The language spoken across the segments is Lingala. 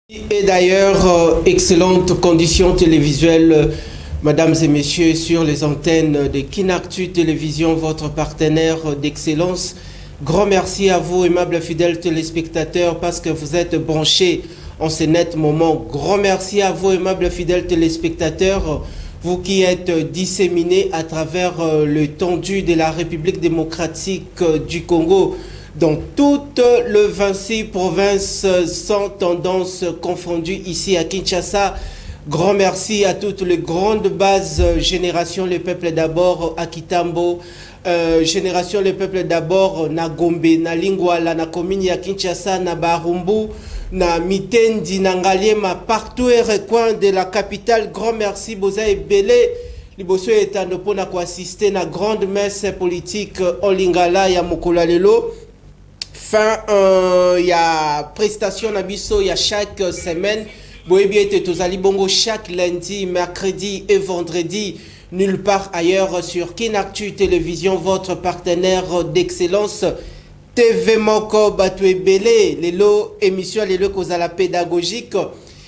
Et d'ailleurs, excellentes conditions télévisuelles, mesdames et messieurs, sur les antennes de Kinactu Télévision, votre partenaire d'excellence. Grand merci à vous, aimables fidèles téléspectateurs, parce que vous êtes branchés en ce net moment. Grand merci à vous, aimables fidèles téléspectateurs, vous qui êtes disséminés à travers l'étendue de la République démocratique du Congo, dans toutes les 26 provinces sans tendance confondues ici à Kinshasa. Grand merci à toutes les grandes bases Génération Le Peuple d'abord à Kitambo, Génération Le Peuple d'abord na Gombe, na Lingwala, na Komini à Kinshasa, na Barumbu, na Mitendi, na Ngaliema, partout et recoin de la capitale. Grand merci, Boza et Belé. Liboso etando pona ko assister na grande messe politique en Lingala ya Mokola lelo. Fin, il y a prestation Nabiso, il y a chaque semaine. Boebi Tozali Bongo chaque lundi, mercredi et vendredi. Nulle part ailleurs sur Kinactu Télévision, votre partenaire d'excellence. TV Moko Batwe Belé, lelo émission lelo kozala pédagogique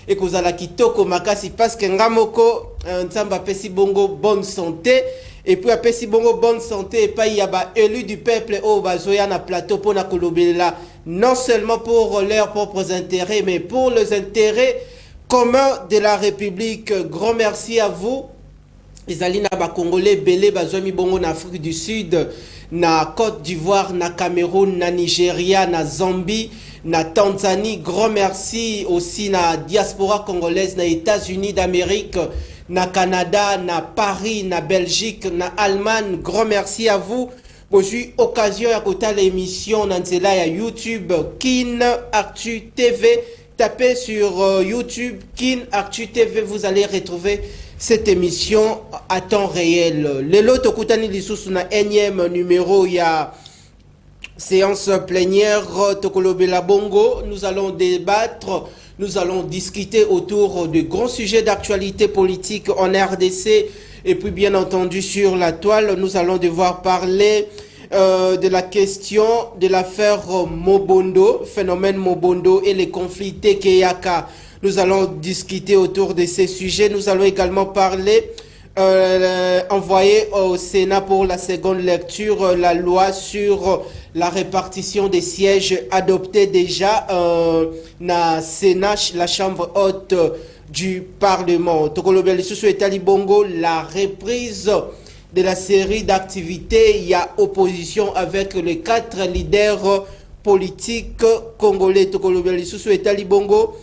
et kozala kitoko makasi parce que ngamoko nsamba pesi bongo bonne santé. Et puis après si bongo bonne santé et pas il y a élu du peuple au bazoya na plateau pour na kolobela non seulement pour leurs propres intérêts mais pour les intérêts communs de la République. Grand merci à vous. Ezali na ba Congolais belé bazomi bongo na Afrique du Sud, na Côte d'Ivoire, na Cameroun, na Nigeria, na Zambie, na Tanzanie. Grand merci aussi na diaspora congolaise na États-Unis d'Amérique, na Canada, na Paris, na Belgique, na Allemagne. Grand merci à vous. Aujourd'hui, occasion à côté l'émission Nanzela ya YouTube Kinactu TV. Tapez sur YouTube Kinactu TV, vous allez retrouver cette émission à temps réel. Le lot Tokutani Lisusu na énième numéro, il y a séance plénière Tokolobela Bongo. Nous allons débattre, nous allons discuter autour de grands sujets d'actualité politique en RDC et puis bien entendu sur la toile. Nous allons devoir parler de la question de l'affaire Mobondo, phénomène Mobondo et les conflits Tekeyaka. Nous allons discuter autour de ces sujets. Nous allons également parler, envoyer au Sénat pour la seconde lecture la loi sur la répartition des sièges adoptée déjà na Sénat, la chambre haute du Parlement. Tokolobeli Susu et Talibongo, la reprise de la série d'activités. Il y a opposition avec les 4 leaders politiques congolais. Tokolobeli Susu et Talibongo.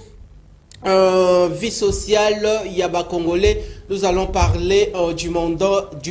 Vie sociale, Yaba Congolais, nous allons parler du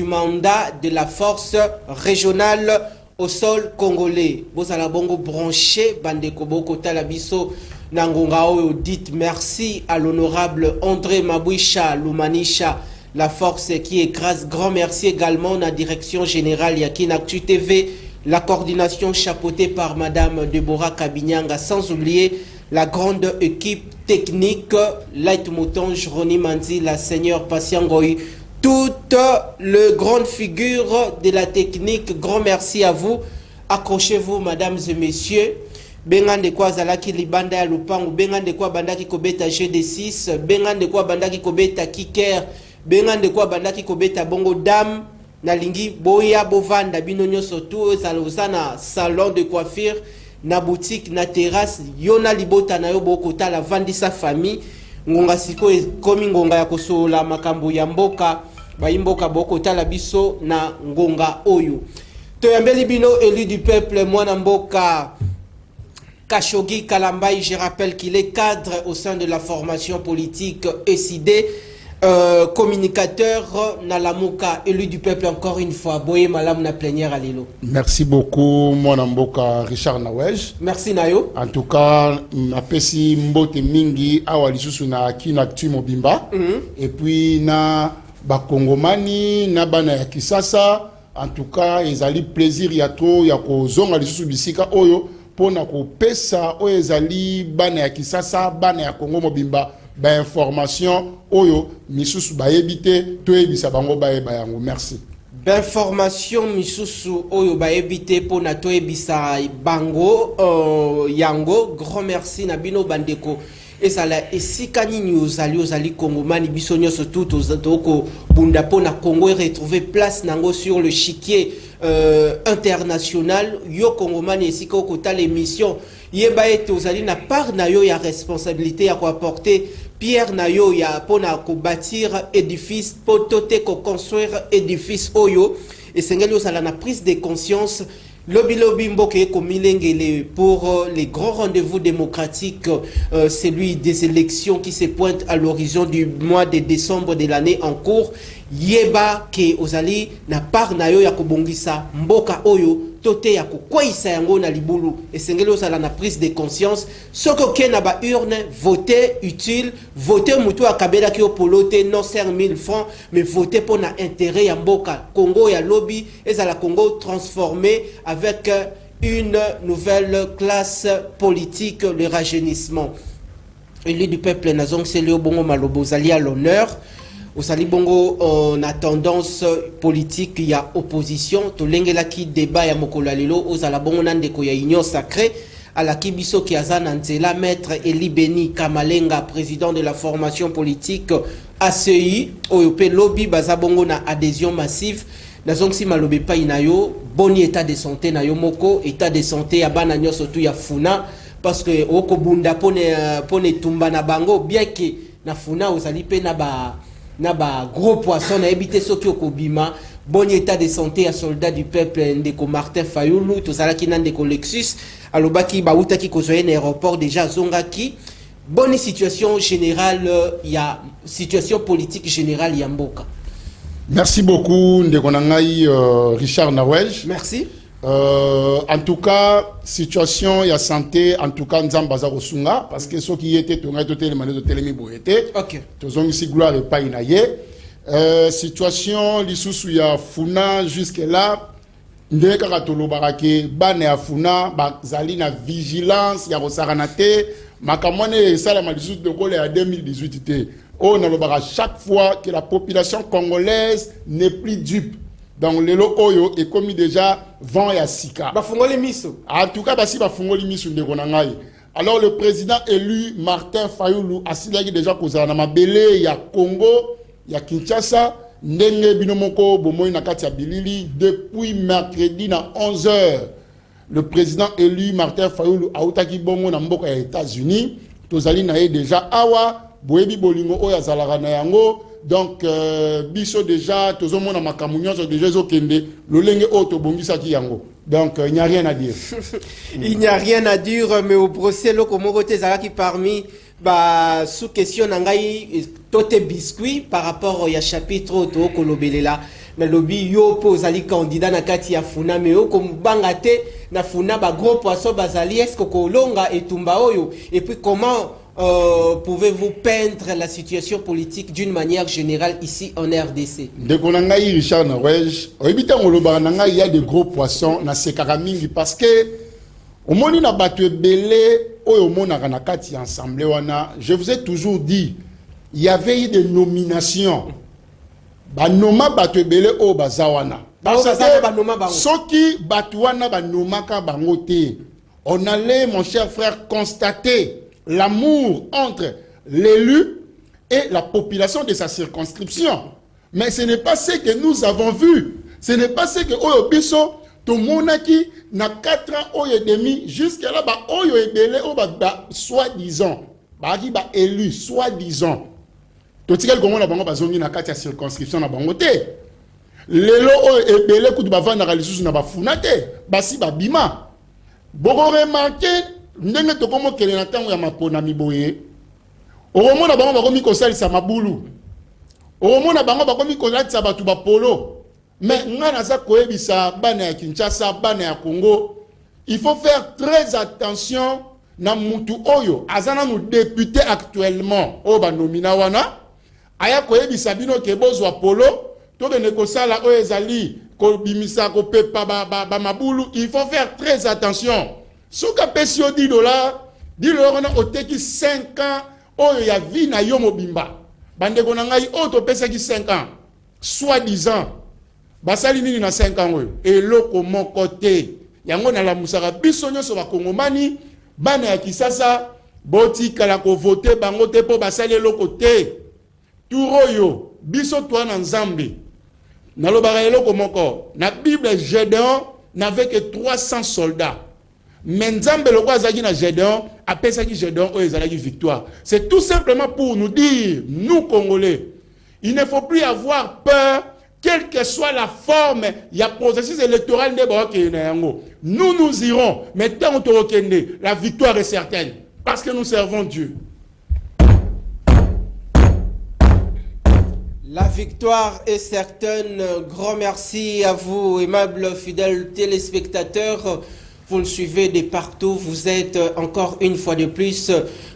mandat de la force régionale au sol congolais. Vous allez bongo branché, Bandeko Boko Talabiso, Nangongao, dites merci à l'honorable André Mabouisha Lumanisha, la force qui écrase. Grand merci également à la direction générale Yakinactu TV, la coordination chapeautée par Madame Deborah Kabinyanga, sans oublier la grande équipe technique, Light Mouton, Jroni Manzi, la Seigneur Patiengoy, toutes les grandes figures de la technique. Grand merci à vous. Accrochez-vous, mesdames et messieurs. Bengan de quoi Zalaki Libanda ya Lupangu, Bengan de quoi Bandaki Kobeta GD6, Bengan de quoi Bandaki Kobeta Kiker, Bengan de quoi Bandaki Kobeta Bongo Dame, Nalingi Boya Bovanda, Binonyo Soto, Zalozana, salon de coiffure, na boutique, na terrasse, yona libota na yo bokota la vandisa famille, ngonga siko komi ngonga ya kosola makambo ya mboka, bayimboka bokota la biso na ngonga oyo. Toyambeli bino élu du peuple, mwana mboka Kashogi Kalambai, je rappelle qu'il est cadre au sein de la formation politique SID, communicateur Nalamuka, élu du peuple encore une fois. Boye Malam na plénière à Lilo. Merci beaucoup, mon amboka Richard Nawej. Merci Nayo. En tout cas, napesi mbote mingi awa lisusu na Kinactu Mobimba. Et puis na bakongomani na bana ya Kisasa. En tout cas, ezali plaisir ya to ya kozonga lisusu bisika oyo pona ko pesa oyo ezali bana ya Kisasa, bana ya Kongo Mobimba. Ba information oyo misusu ba ebite to ebisa bango ba eba yango. Merci. Ba information misusu oyo ba ebite pona to ebisa bango yango. Grand merci na bino bandeko ezala esika nini ozali Congomani biso nyonso tout ozatoko bunda pona Congo retrouver place nango sur le chiquier international. Yo Congomani esika okota l'émission yeba ete ozali na part na yo ya responsabilité ya ko apporter pierre na yo ya pona ko bâtir édifice potote ko construire édifice oyo esengeli ozala na prise de conscience. Lobby Mboke Komilengele pour les grands rendez-vous démocratiques, celui des élections qui se pointent à l'horizon du mois de décembre de l'année en cours. Yeba ke ozali na par na yo ya kobongisa mboka oyo tote ya kokwisa yango na libulu esengeli ozala na prise de conscience soko ke na ba urne voter utile voter mutu akabela ki opolote non ser 1000 francs mais voter pour na intérêt ya mboka Congo ya lobby ezala Congo transformé avec une nouvelle classe politique, le rajeunissement. Élu du peuple nazong c'est Léo Bongo Malobo zali à l'honneur. Au Sali Bongo, on a tendance politique, il y a opposition. Tolengela ki débat ya mokolo lelo, aux alabongo nandeko ya union sacrée. À la Kibiso Kiazan Antela, maître Eli Beni Kamalenga, président de la formation politique ACI, Oyope Lobby, Bazabongo na adhésion massive. Nazong si malobe pa inayo, boni état de santé na yo moko, état de santé ya bana nyo surtout ya funa, parce que oko bunda pone tumba na bango, bien que na funa ozali pe na ba gros poisson na ebité soki okobima bon état de santé à soldat du peuple ndeko Martin Fayulu tozalaki na ndeko Lexus alobaki bautaki kozwa na aéroport déjà zongaki bonne situation générale ya situation politique générale ya mboka. Merci beaucoup ndeko nangai Richard Nawej. Merci. En tout cas, situation ya santé, en tout cas, Nzambaza Rosunga, parce que ceux qui étaient tonga to télémané to télémi boete. OK. Tozong ici gloire et pas inaye. Situation lisusu ya funa jusque là, ndeka katolo barake bane ya funa bazali na vigilance ya rosaranate makamone sala malisusu de kole ya 2018 té. On a chaque fois que la population congolaise n'est plus dupe. Donc les oyo est commis déjà vent et sika. En tout cas, basi bafungoli miso ndeko na ngai. Alors le président élu Martin Fayulu a signé déjà kozana mabele ya Congo, ya Kinshasa, ndenge binomoko bomoy na kati ya bilili depuis mercredi na 11h. Le président élu Martin Fayulu a utaki bongo na mboka ya États-Unis, tozali na ye déjà awa boyebi bolingo oya zalaka na yango. Donc, biso déjà, tous les gens ont déjà kende lolenge auto bongisa ki yango. Donc, il n'y a rien à dire. Il n'y a rien à dire, mais au procès, le Komogote Zalaki parmi sous question nangai tote biscuit par rapport au chapitre to kolobelela na lobby yo pozali candidat na kati ya funa mais yo comme bangate na funa ba gros poisson bazali est-ce ko longa etumba oyo et puis comment pouvez-vous peindre la situation politique d'une manière générale ici en RDC? De Konangaï Richard Nawej, il y a de gros poissons na sekaramingi parce que au moni na battu belé au mona kanakati ensemble wana, je vous ai toujours dit, il y avait eu des nominations. Ba noma battu belé au bazawana. Parce que soki batuana ba noma ka bangote. On allait mon cher frère constater l'amour entre l'élu et la population de sa circonscription. Mais ce n'est pas ce que nous avons vu. Ce n'est pas ce que Oyo Biso, tout le monde qui n'a 4 ans, Oyo demi, jusqu'à là, Oyo Ebele, soi-disant, élu, soi-disant. Tout ce qu'on a besoin na kati circonscription na bangote. Lelo Oyo Ebele, coup de bavana réalisation na bafunate, basi babima. Boko remarqué, ndenge tokomo kele na tango ya mapona miboye oromona bango bakomi kosalisa mabulu oromona bango bakomi kolatisa batu bapolo mais nga naza koyebisa bana ya Kinshasa bana ya Congo il faut faire très attention na mutu oyo azana nous député actuellement o ba nomina wana aya koyebisa bino ke bozwa polo to kene kosala oyo ezali ko bimisa ko pepa ba mabulu il faut faire très attention. Si vous avez $10, $10 on a oteki 5 ans, oh ya vie na yo mobimba. Bande konangai auto pesa ki 5 ans. Soi-disant, basali nini na 5 ans oyo. Et loko mon côté, yango na la musaka biso nyoso ba Kongomani, bana ya Kisasa, boti kala ko voter bango te po basali eloko te. Turoyo biso toi na Nzambe. Nalobaka eloko moko. Na Bible Gédéon n'avait que 300 soldats. Mais Nzambe loko azaki na Gédéon, apesaki Gédéon o ezalaki victoire. C'est tout simplement pour nous dire, nous Congolais, il ne faut plus avoir peur, quelle que soit la forme, il y a processus électoral nous irons, mais tant que la victoire est certaine, parce que nous servons Dieu. La victoire est certaine. Grand merci à vous, aimables fidèles téléspectateurs. Vous le suivez de partout. Vous êtes encore une fois de plus.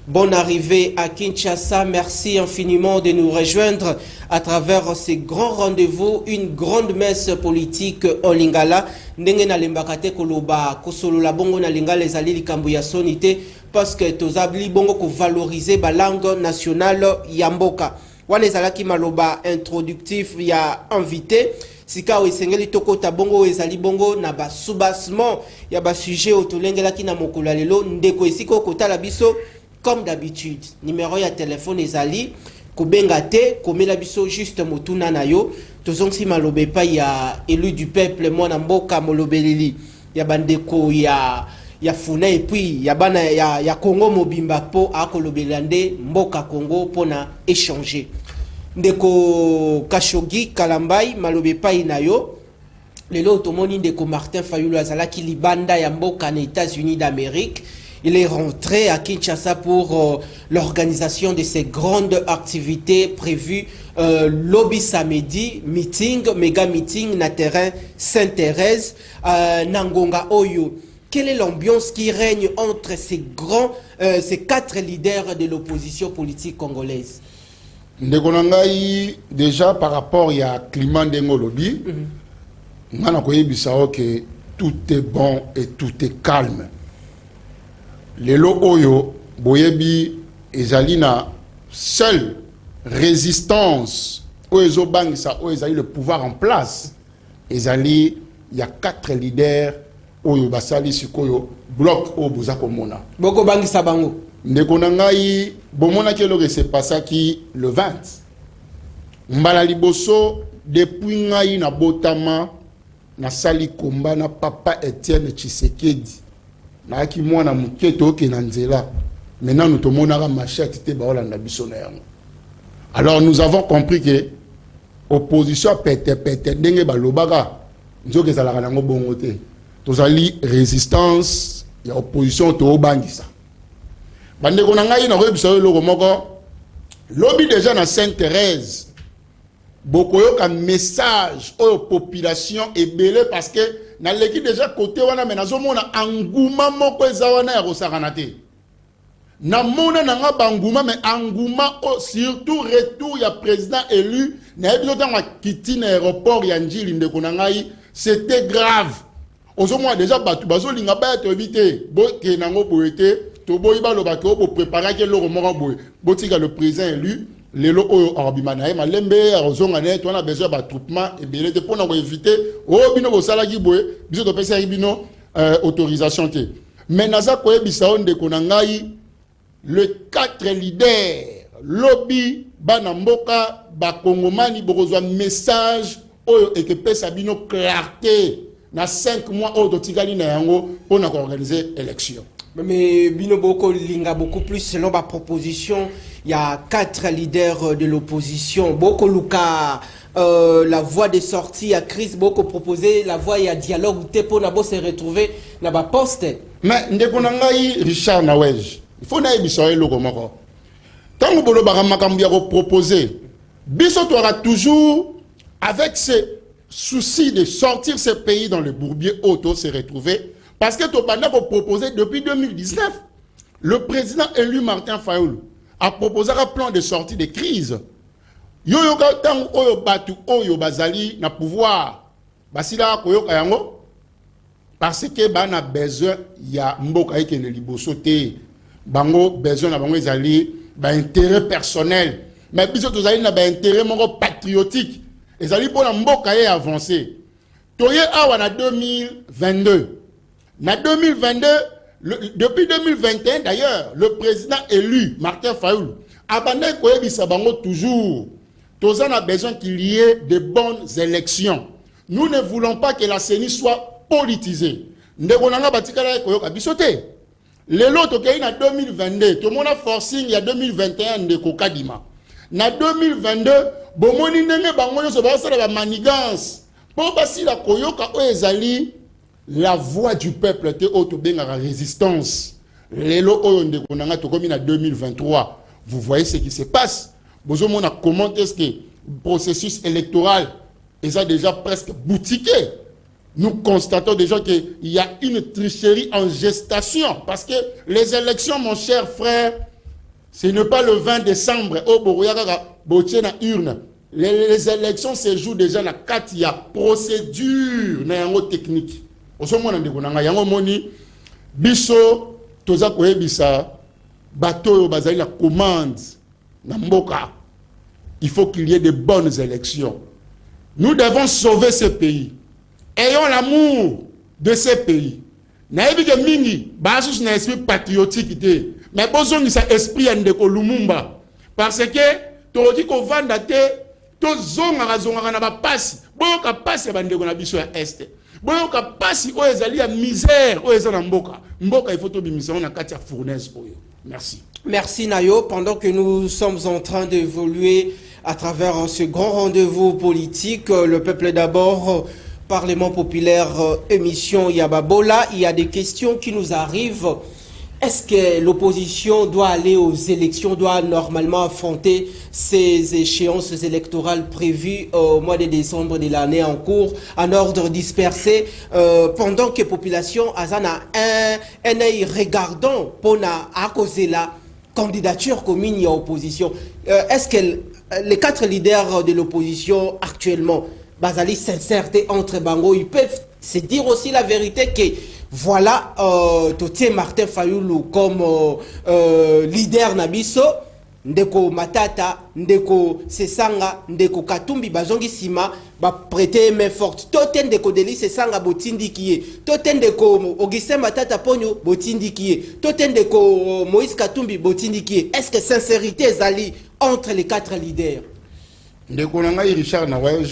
Bonne arrivée à Kinshasa. Merci infiniment de nous rejoindre à travers ces grands rendez-vous. Une grande messe politique au Lingala. Ndenge na lembakate koloba kosolo la bongo na lingala ezali likambo ya sonité parce que tozabli bongo ko valoriser ba langue nationale ya mboka. Wana ezalaki maloba introductif ya invité. Sika esengeli tokota bongo ezali bongo na ba soubassement ya ba sujet otolengelaki na mokolo lelo ndeko esiko kotala biso comme d'habitude. Numéro ya téléphone ezali kobenga te komela biso juste motuna na yo tozongsi malobe pa ya élu du peuple mwana mboka molobeleli ya bandeko ya funa et puis ya bana ya Congo mobimba po akolobela nde mboka Congo pona échanger. Ndeko Kashogi Kalambai malobe pai na yo lelo otomoni ndeko Martin Fayulu azalaki libanda ya mboka na États-Unis d'Amérique. Il est rentré à Kinshasa pour l'organisation de ces grandes activités prévues lobby samedi, meeting, méga meeting na terrain Sainte-Thérèse, Nangonga Oyo. Quelle est l'ambiance qui règne entre ces quatre leaders de l'opposition politique congolaise? Ndekonangai déjà par rapport à climat d'engo lobby, ngana koyebisa que tout est bon et tout est calme. Lelo oyo boyebi ezali na seule résistance o ezobangisa o ezali le pouvoir en place. Ezali il y a quatre leaders oyo basali sikoyo bloc o bozako mona. Boko bangisa bango. Ndeko nangai bomona kelo que c'est passé qui le 20. Mbala liboso depuis ngai na botama na sali komba na papa Etienne Tshisekedi. Na ki mwana muketo ke na nzela. Maintenant nous tomonaka machette te baola na biso na yango. Alors nous avons compris que opposition pete ndenge balobaka nzoke ezalaka nango bongo te. Tozali résistance ya opposition to obangisa. Bande ko ngai na rebisa loko moko lobby déjà na Sainte-Thérèse. Bokoyo ka message aux population ebele parce que na leki déjà côté wana mais nazomona anguma moko ezawana ya kosakana te. Na mona nanga banguma mais anguma surtout retour ya président élu na ebiso tanga kiti na aéroport ya Njili ndeko na ngai c'était grave. Ozomwa déjà batu bazolinga ba to éviter bo ke nango boete to boyi ba lo ba ko bo préparer ke lo moko boye botika le président élu lelo oyo arbimana malembe azonga ne to na besoin ba troupement et bien te pona ko éviter o bino bo sala ki boye biso to pesa bino autorisation te mais naza ko ebisa onde ko na ngai le quatre leaders lobby bana mboka ba kongomani bokozwa message oyo et que pesa bino clarté na 5 mois au dotikali na yango pour organiser élection. Mais Bino Boko linga beaucoup plus selon ma proposition. Il y a 4 leaders de l'opposition. Boko Luka, la voie de sortie à crise. Boko proposé la voie à dialogue. Tepo Nabo se retrouver na ba poste. Mais ndekonangai Richard Nawej. Il faut na ebisoye loko moko. Tango bolo baramakambia ko proposer. Biso tu auras toujours avec ce souci de sortir ce pays dans le bourbier auto se retrouver. Parce que Topanda a proposé depuis 2019, le président élu Martin Fayulu a proposé un plan de sortie de crise. Yoyo tang oyo batu oyo bazali na pouvoir basila koyoka yango parce que bana besoin ya mboka eke ne liboso te bango besoin na bango ezali ba intérêt personnel mais biso tozali na ba intérêt moko patriotique ezali pour la mboka ye avancer toye awa na 2022. Na 2022, Depuis 2021, d'ailleurs, le président élu, Martin Fayoulou, a toujours. Tous on a besoin qu'il y ait de bonnes élections. Nous ne voulons pas que la CENI soit politisée. Les lots en 2022, tout le monde a forcing il y a 2021 de Kokadima. Na 2022, bomoni ndenge bango yo so ba sala ba manigance. Pour basi la koyoka o ezali la voix du peuple te autobenga la résistance. Lelo oyo ndeko nanga to komi na 2023. Vous voyez ce qui se passe. Bozo mona comment est-ce que le processus électoral est déjà presque boutiqué. Nous constatons déjà qu'il y a une tricherie en gestation. Parce que les élections, mon cher frère, ce n'est pas le 20 décembre. Les élections se jouent déjà dans 4 procédure technique. Biso, toza koyebisa, bateau bazali la commande, namboka. Il faut qu'il y ait de bonnes élections. Nous devons sauver ce pays. Ayons l'amour de ce pays. Naïbi que mingi, basus na esprit patriotique ité. Mais besoin de cet esprit ndeko Lumumba. Parce que to dit ko vanda te, to zonga na ba passe. Boyo ka passe ba ndeko na biso ya est. Boyo ka passe o ezali ya misère, o ezali mboka. Mboka il faut to bimisa na kati ya fournaise oyo. Merci. Merci Nayo. Pendant que nous sommes en train d'évoluer à travers ce grand rendez-vous politique, le peuple d'abord, Parlement populaire, émission Yababola, il y a des questions qui nous arrivent. Est-ce que l'opposition doit aller aux élections, doit normalement affronter ces échéances électorales prévues au mois de décembre de l'année en cours, en ordre dispersé, pendant que la population a un œil regardant pour à causer la candidature commune à opposition? Est-ce que les 4 leaders de l'opposition actuellement, Bazali, sincérité entre Bango, ils peuvent se dire aussi la vérité que voilà, Totier Martin Fayoulou comme leader Nabiso, Ndeko Matata, Ndeko Sesanga, Ndeko Katumbi, Bazongi Sima, ba prêter main forte. Toten Ndeko Deli Sesanga Botindi Kie, Toten Ndeko Augustin Matata Pogno Botindi Kie, Toten Ndeko Moïse Katumbi Botindi Kie. Est-ce que sincérité Zali entre les 4 leaders? Richard,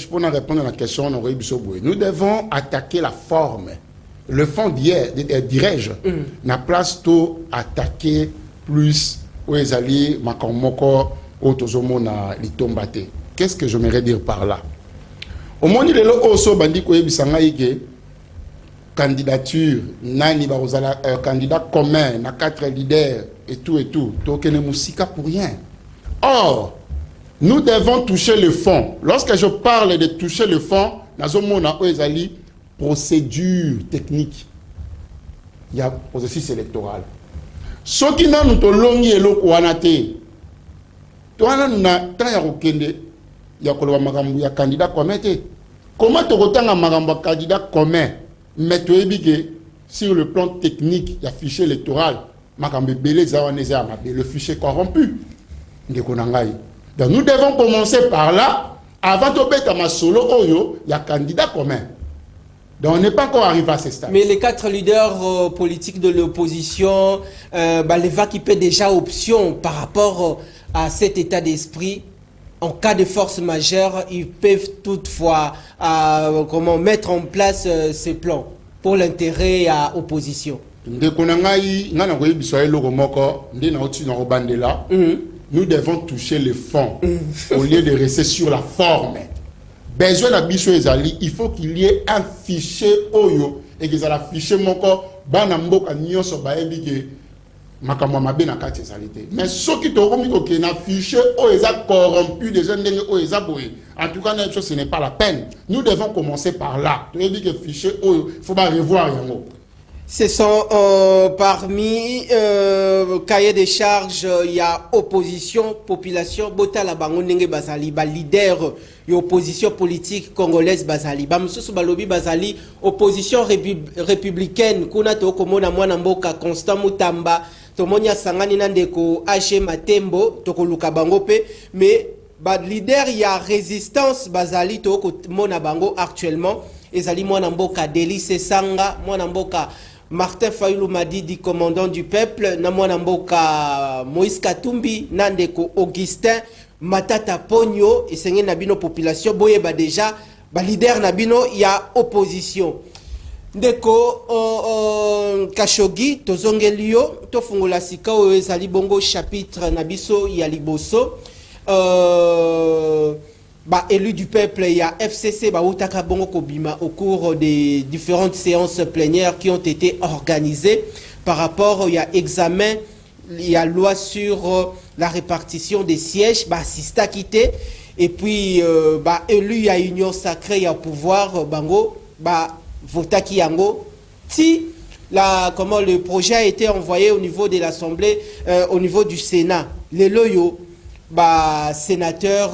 pour répondre à la question, nous devons attaquer la forme. Le fond dirais-je, na place tout attaquer plus aux alliés, makamoko, autozomo na litombate. Qu'est-ce que j'aimerais dire par là? Au moins, il est là aussi bandi ko yebisanga ike candidature nani barozala candidat commun na 4 leaders et tout. Tokene musika pour rien. Or, nous devons toucher le fond. Lorsque je parle de toucher le fond, nazomona oezali procédure technique. Il y a processus électoral. Ce qui n'a nous tolongi eloko wanate. Toana na tanya kokende ya koloba makambu ya candidat commun te. Comment tokotanga makambu ya candidat commun mais toyebike sur le plan technique, il y a fichier électoral, makambu belé zawaneza mabe le fichier corrompu. Ndeko nangai. Donc nous devons commencer par là, avant de mettre ma solo oyo, il y a candidat commun. Donc on n'est pas encore arrivé à ce stade. Mais les 4 leaders politiques de l'opposition, les va qui paient déjà option par rapport à cet état d'esprit. En cas de force majeure, ils peuvent toutefois mettre en place ces plans pour l'intérêt à l'opposition. Nous devons toucher le fond au lieu de rester sur la forme. Besoin d'abisou ezali, il faut qu'il y ait un fichier oyo et que ça la fichier moko bana mboka nyonso baebi ke makamwa mabe na kati ezalité. Mais ce qui tokomi ko ke na fichier oyo eza corrompu des ndenge oyo eza boye. En tout cas, ce n'est pas la peine. Nous devons commencer par là. Tu dis que fichier oyo, il faut pas revoir yango. Ce sont parmi cahier des charges, il y a opposition, population, Botala Bango Nenge Bazali, leader, opposition politique congolaise Bazali, Bamsusu Balobi Bazali, opposition républicaine, Kuna Tokomona Mwanamboka, Constant Mutamba, Tomonia Sangani Nandeko, H. Matembo, Tokoluka Bangope, mais leader, il y a résistance Bazali, Tokomona Bango actuellement, Ezali Mwanamboka, Deli Sesanga, Mwanamboka, Martin Fayulu Madidi, commandant du peuple, Namwana Mboka Moïse Katumbi, Nandeko Augustin, Matata Pogno, et Seigneur Nabino population, Boyeba déjà, leader Nabino, il y a opposition. Ndeko Kashogi, Tozongelio, Tofungola Sika, Ezali Bongo, chapitre Nabiso, Yaliboso, élu du peuple, il y a FCC, Outaka Bongo Kobima, au cours des différentes séances plénières qui ont été organisées par rapport, il y a examen, il y a loi sur la répartition des sièges, Sista Kité, et puis, élu, il y a union sacrée, il y a pouvoir, Bango, Votaki Yango. Si le projet a été envoyé au niveau de l'Assemblée, au niveau du Sénat, les loyaux, sénateur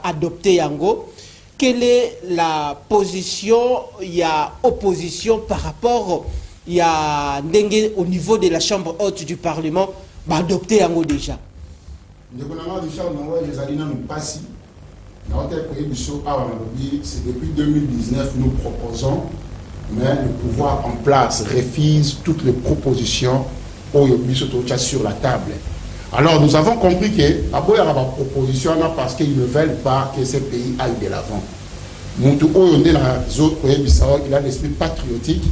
adopté Yango, quelle est la position, il y a opposition par rapport, il y a au niveau de la Chambre haute du Parlement, adopté Yango déjà. C'est depuis 2019 nous proposons, mais le pouvoir en place refuse toutes les propositions sur la table. Alors nous avons compris que il y a une proposition parce qu'ils ne veulent pas que ce pays aille de l'avant. Il a l'esprit patriotique, il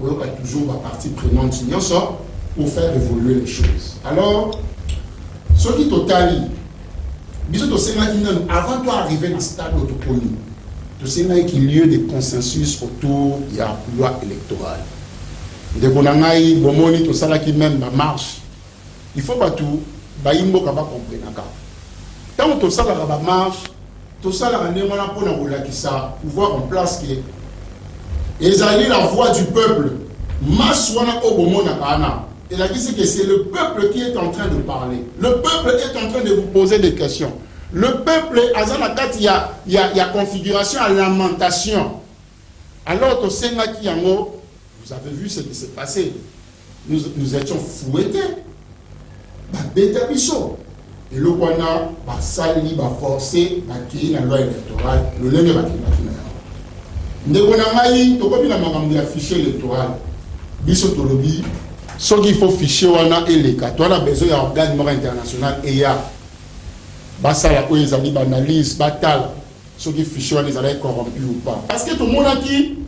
y a toujours la partie prenante pour faire évoluer les choses. Alors, ce qui est total, avant d'arriver dans ce stade d'autonomie, il y a un lieu de consensus autour de la loi électorale. Même marche. Il faut que tout le monde comprenne. Tant que ça marche, tout ça pour pouvoir en place que la voix du peuple. Il a dit que c'est le peuple qui est en train de parler. Le peuple est en train de vous poser des questions. Le peuple, il y a configuration à lamentation. Alors, vous avez vu ce qui s'est passé. Nous étions fouettés. Et le Rwanda va sali, va forcer, va créer la loi électorale. Le lendemain, va créer la fichier électoral. Bisotolobi. Ce qu'il faut fichier wana et les cas. Toi, on a besoin d'un organe international et il y a des analyses, bataille, ce qui fichier wana est corrompu ou pas. Parce que tout le monde a dit,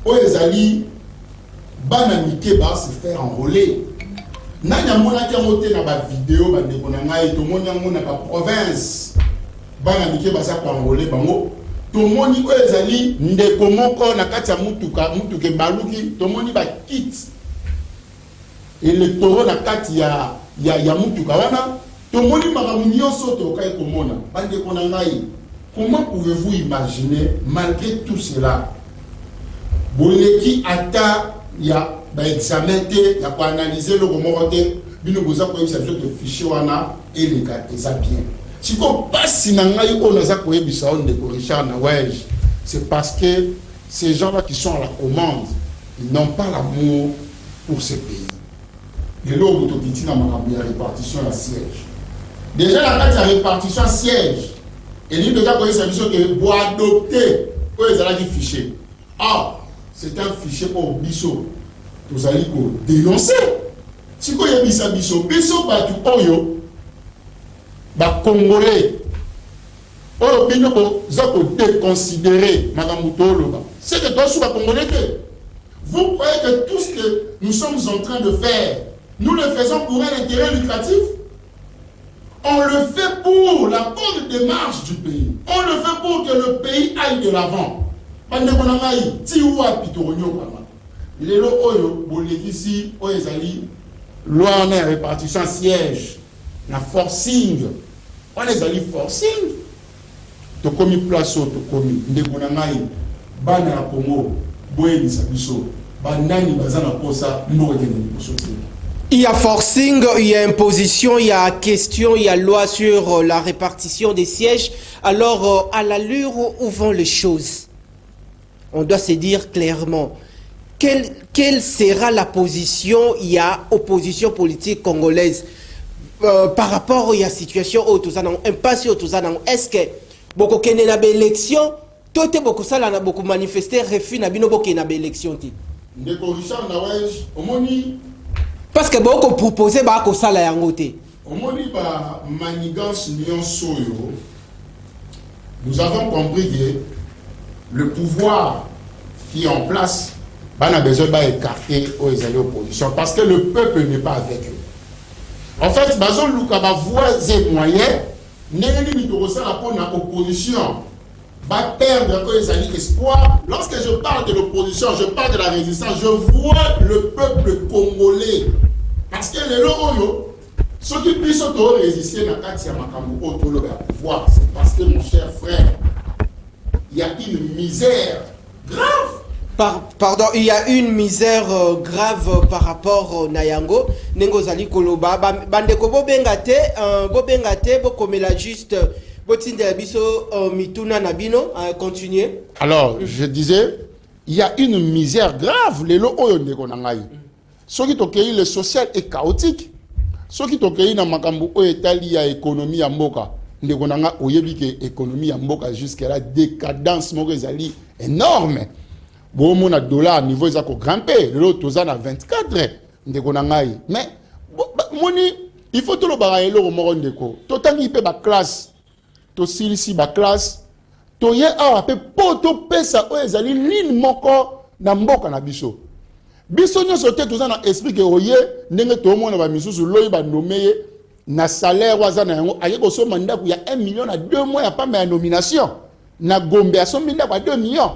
les bananités va se faire enrôler. Nanya mona qui a monté dans la vidéo, tout le monde a monté dans la province. Bananités va se faire enrôler. Tout le monde a dit, Ndekomoko na katia mutuka baluki, tout le monde va quitter. Et le taureau na kati ya mutuka wana to moni makamio soto kai komona bande konangai. Comment pouvez-vous imaginer malgré tout cela boleki ata ya examen te ya pour analyser le komorote bino boza ko yebisa de fichier wana et les gars ça bien si ko pasi na ngai on za ko yebisa on de Richard Nawaj c'est parce que ces gens-là qui sont à la commande ils n'ont pas l'amour pour ce pays. Et là, on a répartition à siège. Déjà, la répartition à siège, et nous déjà connaissons que pour adopter, pour les aller fichier. Ah, c'est un fichier pour Bisso. Vous allez dénoncer. Si vous avez Bisso, Bisso va tout oyo, va congolais. Oh, bien vous avez déconsidéré, Madame Moutolo. C'est que toi, vous êtes congolais. Vous croyez que tout ce que nous sommes en train de faire, nous le faisons pour un intérêt lucratif? On le fait pour la bonne démarche du pays. On le fait pour que le pays aille de l'avant. Loi en répartition siège. La forcing. On les a dit forcing. Tu commis place, tu commis. Ndekonangai. Bana ya Congo. Boye Sabiso. Banani bazana posa. Il y a forcing, il y a imposition, il y a question, il y a loi sur la répartition des sièges. Alors, à l'allure où vont les choses, on doit se dire clairement, quelle sera la position, il y a opposition politique congolaise par rapport à la situation où tout impasse où tout ça. Est-ce que beaucoup de élection, tout est beaucoup ça, beaucoup manifester, refus na bino beaucoup na élection. ndeko Richard Nawej omoni parce que beaucoup proposer ba ko sala yango te omoni ba manigance nyonso yo. Nous avons compris que le pouvoir qui est en place a besoin d'écarter aux oppositions parce que le peuple n'est pas avec eux. En fait, Bazon Loukaba voix et moyens, n'est-ce pas pour l'opposition va perdre les espoir. Lorsque je parle de l'opposition, je parle de la résistance, je vois le peuple congolais. Parce que les loyaux, ceux qui puissent résister dans le pouvoir, c'est parce que, mon cher frère, il y a une misère grave. Pardon, il y a une misère grave par rapport au Nayango. Nengo zali koloba bandeko bobengate bokomela juste botinde biso mituna nabino continuer. Alors, je disais, il y a une misère grave les lo oyo ndeko nangai. Soki tokei le social est chaotique. Soki tokei na makambo oyo etali ya économie ya mboka. Ndeko nanga oyebi ke économie ya mboka jusqu'à la décadence moko ezali énorme. Bon, mon dollar niveau ils a grimpé, l'autre aux à 24. Ndeko nangai. Mais moni, il faut tout le baraye le moron ndeko. Total il peut ba classe. To silisi ba classe. To ye a pe poto pesa o ezali ligne moko na mboka na biso. Biso nyonso te toza na esprit ke oye ndenge to mona ba misusu loyi ba nomeye na salaire waza na yango aye ko so mandaku ya 1 million à 2 mois ya pas ma nomination. Na Gombe a so minda ba 2 millions.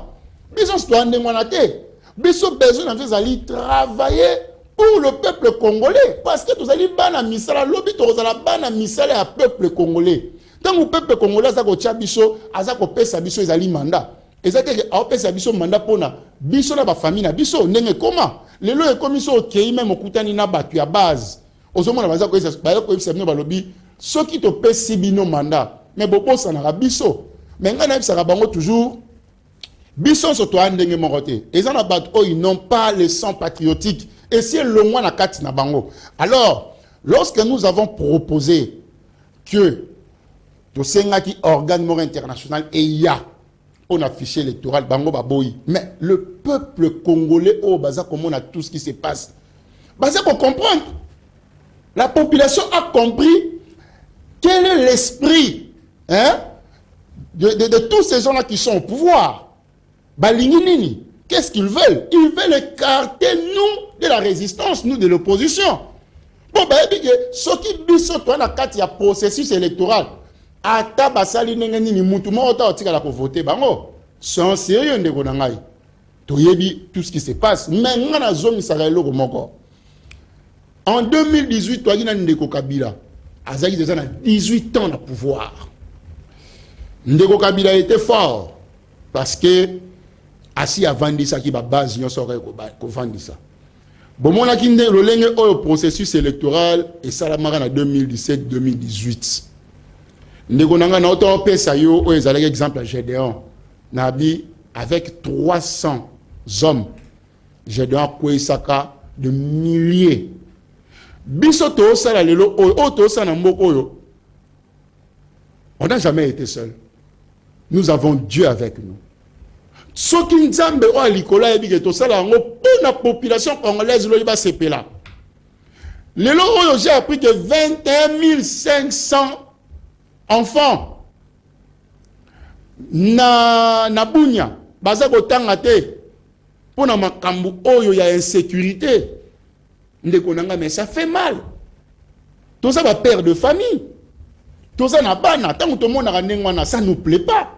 Biso citoyen ndengwanate. Biso besoin de aller travailler pour le peuple congolais parce que tous allez bana misala lobi to zala bana misala ya peuple congolais. Tant le peuple congolais ça ko tia biso aza ko pesa biso ezali mandat. Ezate ke a pesa biso mandat pona biso na ba famille na biso ndenge comment lelo e komiso okei même okutani na batu ya base. Ozomona baza ko esa ba ko esa bino balobi soki to pesi bino mandat mais boposa na biso. Mais ngana bisaka bango toujours Bisson soto andenge morote. Et ça ils n'ont pas le sang patriotique. Et c'est le moins na kati na bango. Alors, lorsque nous avons proposé que to sengaki organe mort international et il y a on a fiché électoral bango baboyi. Mais le peuple congolais au baza comme on a tout ce qui se passe. Baza pour comprendre. La population a compris quel est l'esprit de tous ces gens-là qui sont au pouvoir. Balinginini, qu'est-ce qu'ils veulent? Ils veulent écarter nous de la résistance, nous de l'opposition. Bon, bah, ce qui biso toi na kati ya processus électoral, ata basali nengeni mutu mo ota otika la ko voter bango. C'est sérieux ndeko na ngai. Toyebi tout ce qui se passe, mais ngana zomi sarelo ko moko. En 2018, toi gina ndeko Kabila, azaki déjà na 18 ans na pouvoir. Ndeko Kabila était fort parce que asi avandi ça qui ba base nyo sore ko vandi ça. Bon mon akinde lolenge au processus électoral et salamara na 2017-2018. Ndeko nanga na auto pesa yo o ezalaki exemple à Gédéon nabi avec 300 hommes. Gédéon koisaka de milliers. Biso to sala lelo o to sana mboko yo. On n'a jamais été seul. Nous avons Dieu avec nous. Ce qui nous a dit que ça, pour la population congolaise, j'ai appris que 21 500 enfants na Bunia, pour na makambu oyo ya insécurité. Mais ça fait mal. Tout ça va perdre de famille. Tout ça n'a pas, tant que tout le monde ça ne nous plaît pas.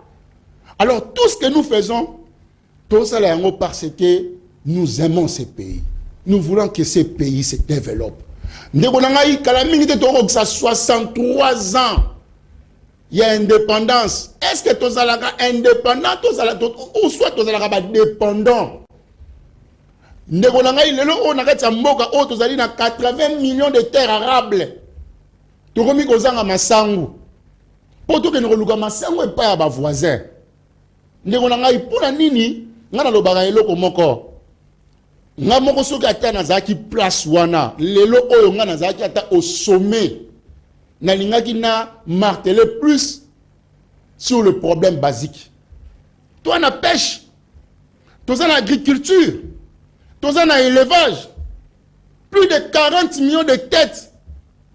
Alors tout ce que nous faisons, tout ça parce que nous aimons ces pays. Nous voulons que ces pays se développent. Nous avons 63 ans. Il y a indépendance. Est-ce que tous les indépendants ou soit tous les dépendants? Nous avons 80 millions de terres arables. Nous avons masangu. Pour que nous avons masangu et pas à voisins. Nous avons nini. Nga na lobaka eloko moko nga moko soki ata nazaki place wana lelo oyo nga nazaki ata au sommet na lingaki na marteler plus sur le problème basique. Toi na pêche, toi na agriculture Tous un élevage. Plus de 40 millions de têtes.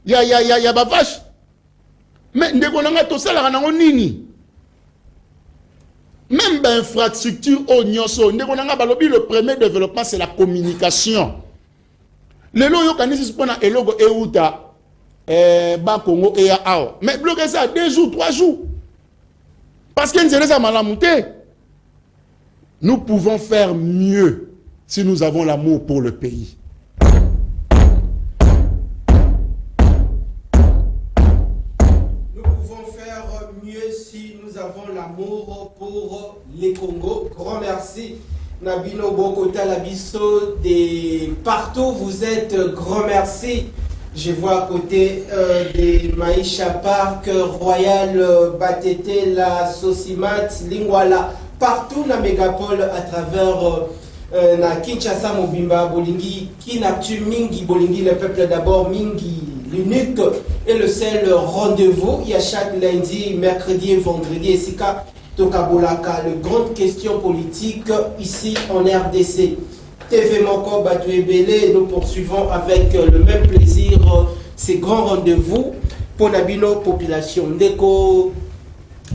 Il y a des vaches. Mais nous avons ça nini. Même l'infrastructure au Nyoso, le premier développement, c'est la communication. Le loyo kanisi spona elogo euta ba Congo et ao. Mais bloquer ça 2 jours, 3 jours. Parce que nous sommes malamouté. Nous pouvons faire mieux si nous avons l'amour pour le pays. Avons l'amour pour les Congo. Grand merci. Nabino Bokota Labiso de partout vous êtes. Grand merci. Je vois à côté des Maïcha Park, Royal, Batete, la Sosimat, Lingwala, partout dans la mégapole à travers na Kinshasa, Mobimba, Bolingi, Kinactu, Mingi, Bolingi, le peuple d'abord, Mingi. L'unique et le seul rendez-vous, il y a chaque lundi, mercredi et vendredi, et Sika Tokabolaka, les grandes questions politiques ici en RDC. TV Moko Batouébélé, nous poursuivons avec le même plaisir ces grands rendez-vous pour Nabino Population. Ndeko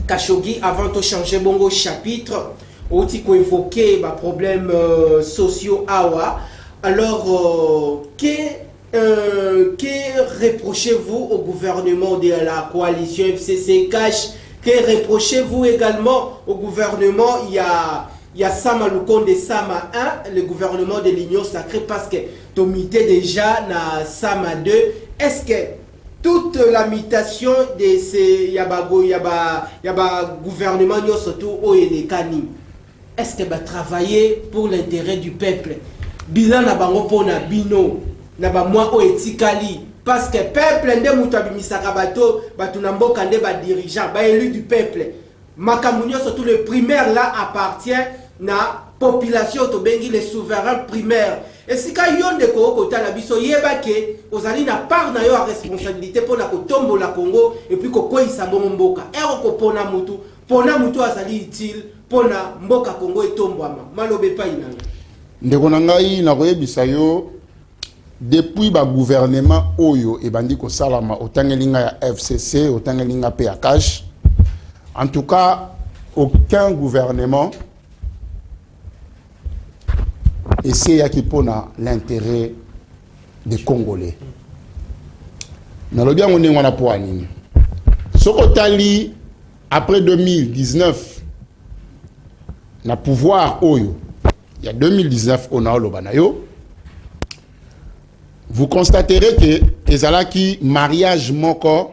Kashogi, avant de changer bongo chapitre, on dit qu'on évoquait les problèmes sociaux awa. Alors, que reprochez-vous au gouvernement de la coalition FCC Cash? Que reprochez-vous également au gouvernement? Il y a Sama Lukonde Sama 1, le gouvernement de l'Union Sacrée, parce que Tomité déjà na Sama 2. Est-ce que toute la mutation de ces yaba gouvernement surtout au Kani, est-ce que va travailler pour l'intérêt du peuple? Bilan na bango pona bino. Naba moi o etikali parce que peuple nde mutu abimisaka bato na mboka nde ba dirigeant ba élu du peuple makamunyo surtout le primaire là appartient na population to bengi les souverains primaires et si ka yonde ko kota la biso yeba ke ozali na part na yo a responsabilité pour na kotombo la Congo et puis ko koisa bongo mboka ero ko pona mutu azali utile pona mboka Congo etombwama malobe pa inanga ndeko na ngai na koyebisa yo. Depuis le gouvernement Oyo et Bandiko Salama, autant que FCC, autant que PACASH, en tout cas, aucun gouvernement essaie à qui l'intérêt des Congolais. Nous avons bien on a pour anime. Sokotali après 2019, na pouvoir Oyo. Il y a 2019 on a l'Obanayo. Vous constaterez que ezalaki mariage moko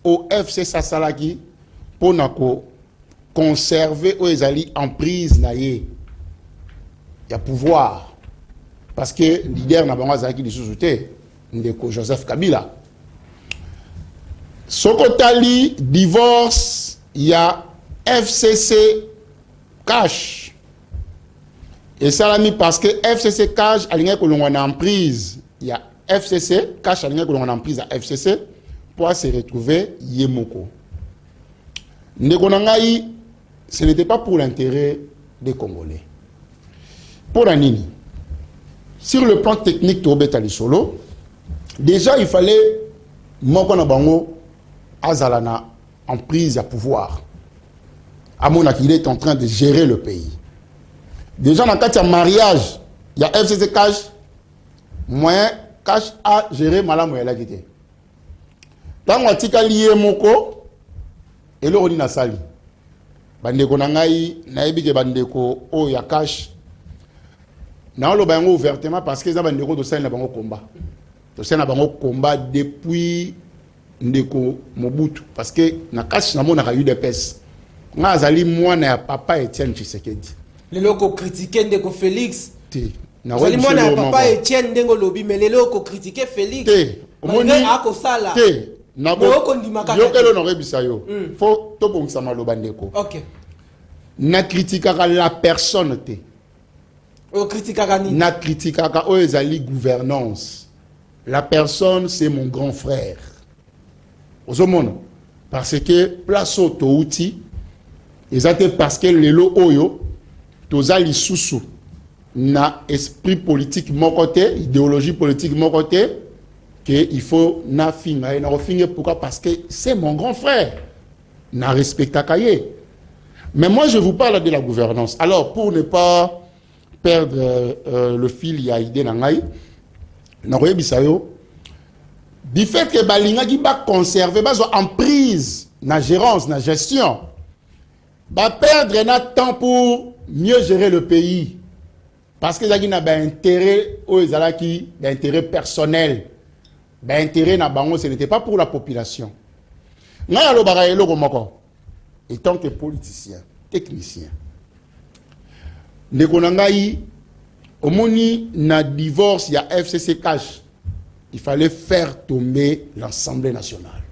au FC Sasalaki pour conserver ou ezali en prise na ye. Il y a pouvoir parce que leader na bango azalaki lisusuté ndeko Joseph Kabila. Sokotali divorce, il y a FCC cash. Et ça l'a mis parce que FCC cash aligné que l'on a en prise. Il y a FCC, cash à l'ingénieur en prise à FCC pour se retrouver Yemoko. Nekonangaï, ce n'était pas pour l'intérêt des Congolais. Pour la Nini, sur le plan technique, Tobetali Solo, déjà il fallait Moko Nabango Azalana en prise à pouvoir. À mon avis, il est en train de gérer le pays. Déjà dans le cas de mariage, il y a FCC cash. Moyen cash à gérer malam moyen la guité. Tant on tika lié moko et le roni na sali. Bandeko nangai na ebike bandeko o ya cash. Na lo bango ouvertement parce que za bandeko to sali na bango combat. To sali na bango combat depuis ndeko Mobutu parce que na cash na mona ka UDPS. Nga azali mwana ya papa Etienne Tshisekedi. Le loko critiquer ndeko Félix. Ti. Sali mwana papa Etienne ndengo lobi melelo ko critiquer Félix. Omoni ako sala. Nabo. Yo kelo no rebisa yo. Faut to bongisa maloba ndeko. OK. Na critiquera la personne te. O critiquera ni. Na critiquera o ezali gouvernance. La personne c'est mon grand frère. Ozomono parce que place au touti ezate parce que lelo oyo tozali susu. na esprit politique mon côté, idéologie politique mon côté, qu'il faut na finga. Na finga pourquoi? Parce que c'est mon grand frère. Na respecte Kaye. Mais moi je vous parle de la gouvernance. Alors pour ne pas perdre le fil, il y a idée nangai. Na roye bisayo. Du fait que balinga qui va conserver, va en prise, na gérance, na gestion, va perdre na temps pour mieux gérer le pays. Parce que il y a un intérêt d'intérêt personnel. L'intérêt ce n'était pas pour la population. Étant que politicien, technicien, au moni na divorce, il y a FCC cash. Il fallait faire tomber l'Assemblée nationale.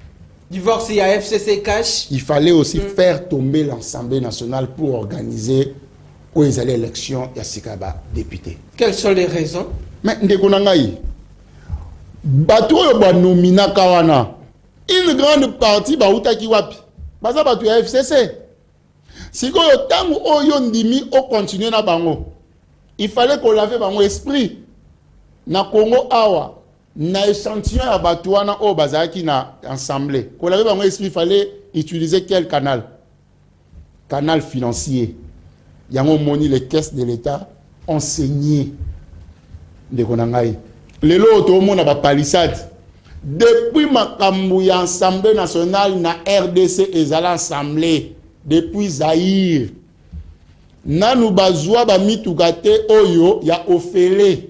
Divorce, il y a FCC cash. Il fallait aussi faire tomber l'Assemblée nationale pour organiser où ils allaient l'élection et Sikaba député. Quelles sont les raisons? Mais Ndekonangaï, Batou nomina Kawana, une grande partie Baouta Kiwapi, Baza Batou FCC. Si vous avez Oyondimi, on continue na bango. Il fallait qu'on lave bango esprit. Na Congo Awa, na échantillon à Batouana au Bazaki na assemblée. Qu'on lave bango esprit, il fallait utiliser quel canal? Canal financier. Il y a les caisses de l'État enseignées de Konangaï. Les lots, tout le monde a palissade. Depuis ma Kambouya Assemblée nationale, na RDC et l'Assemblée, depuis Zaïre, Nanou Bazoua Bamitukate Oyo, il y a Ofélé.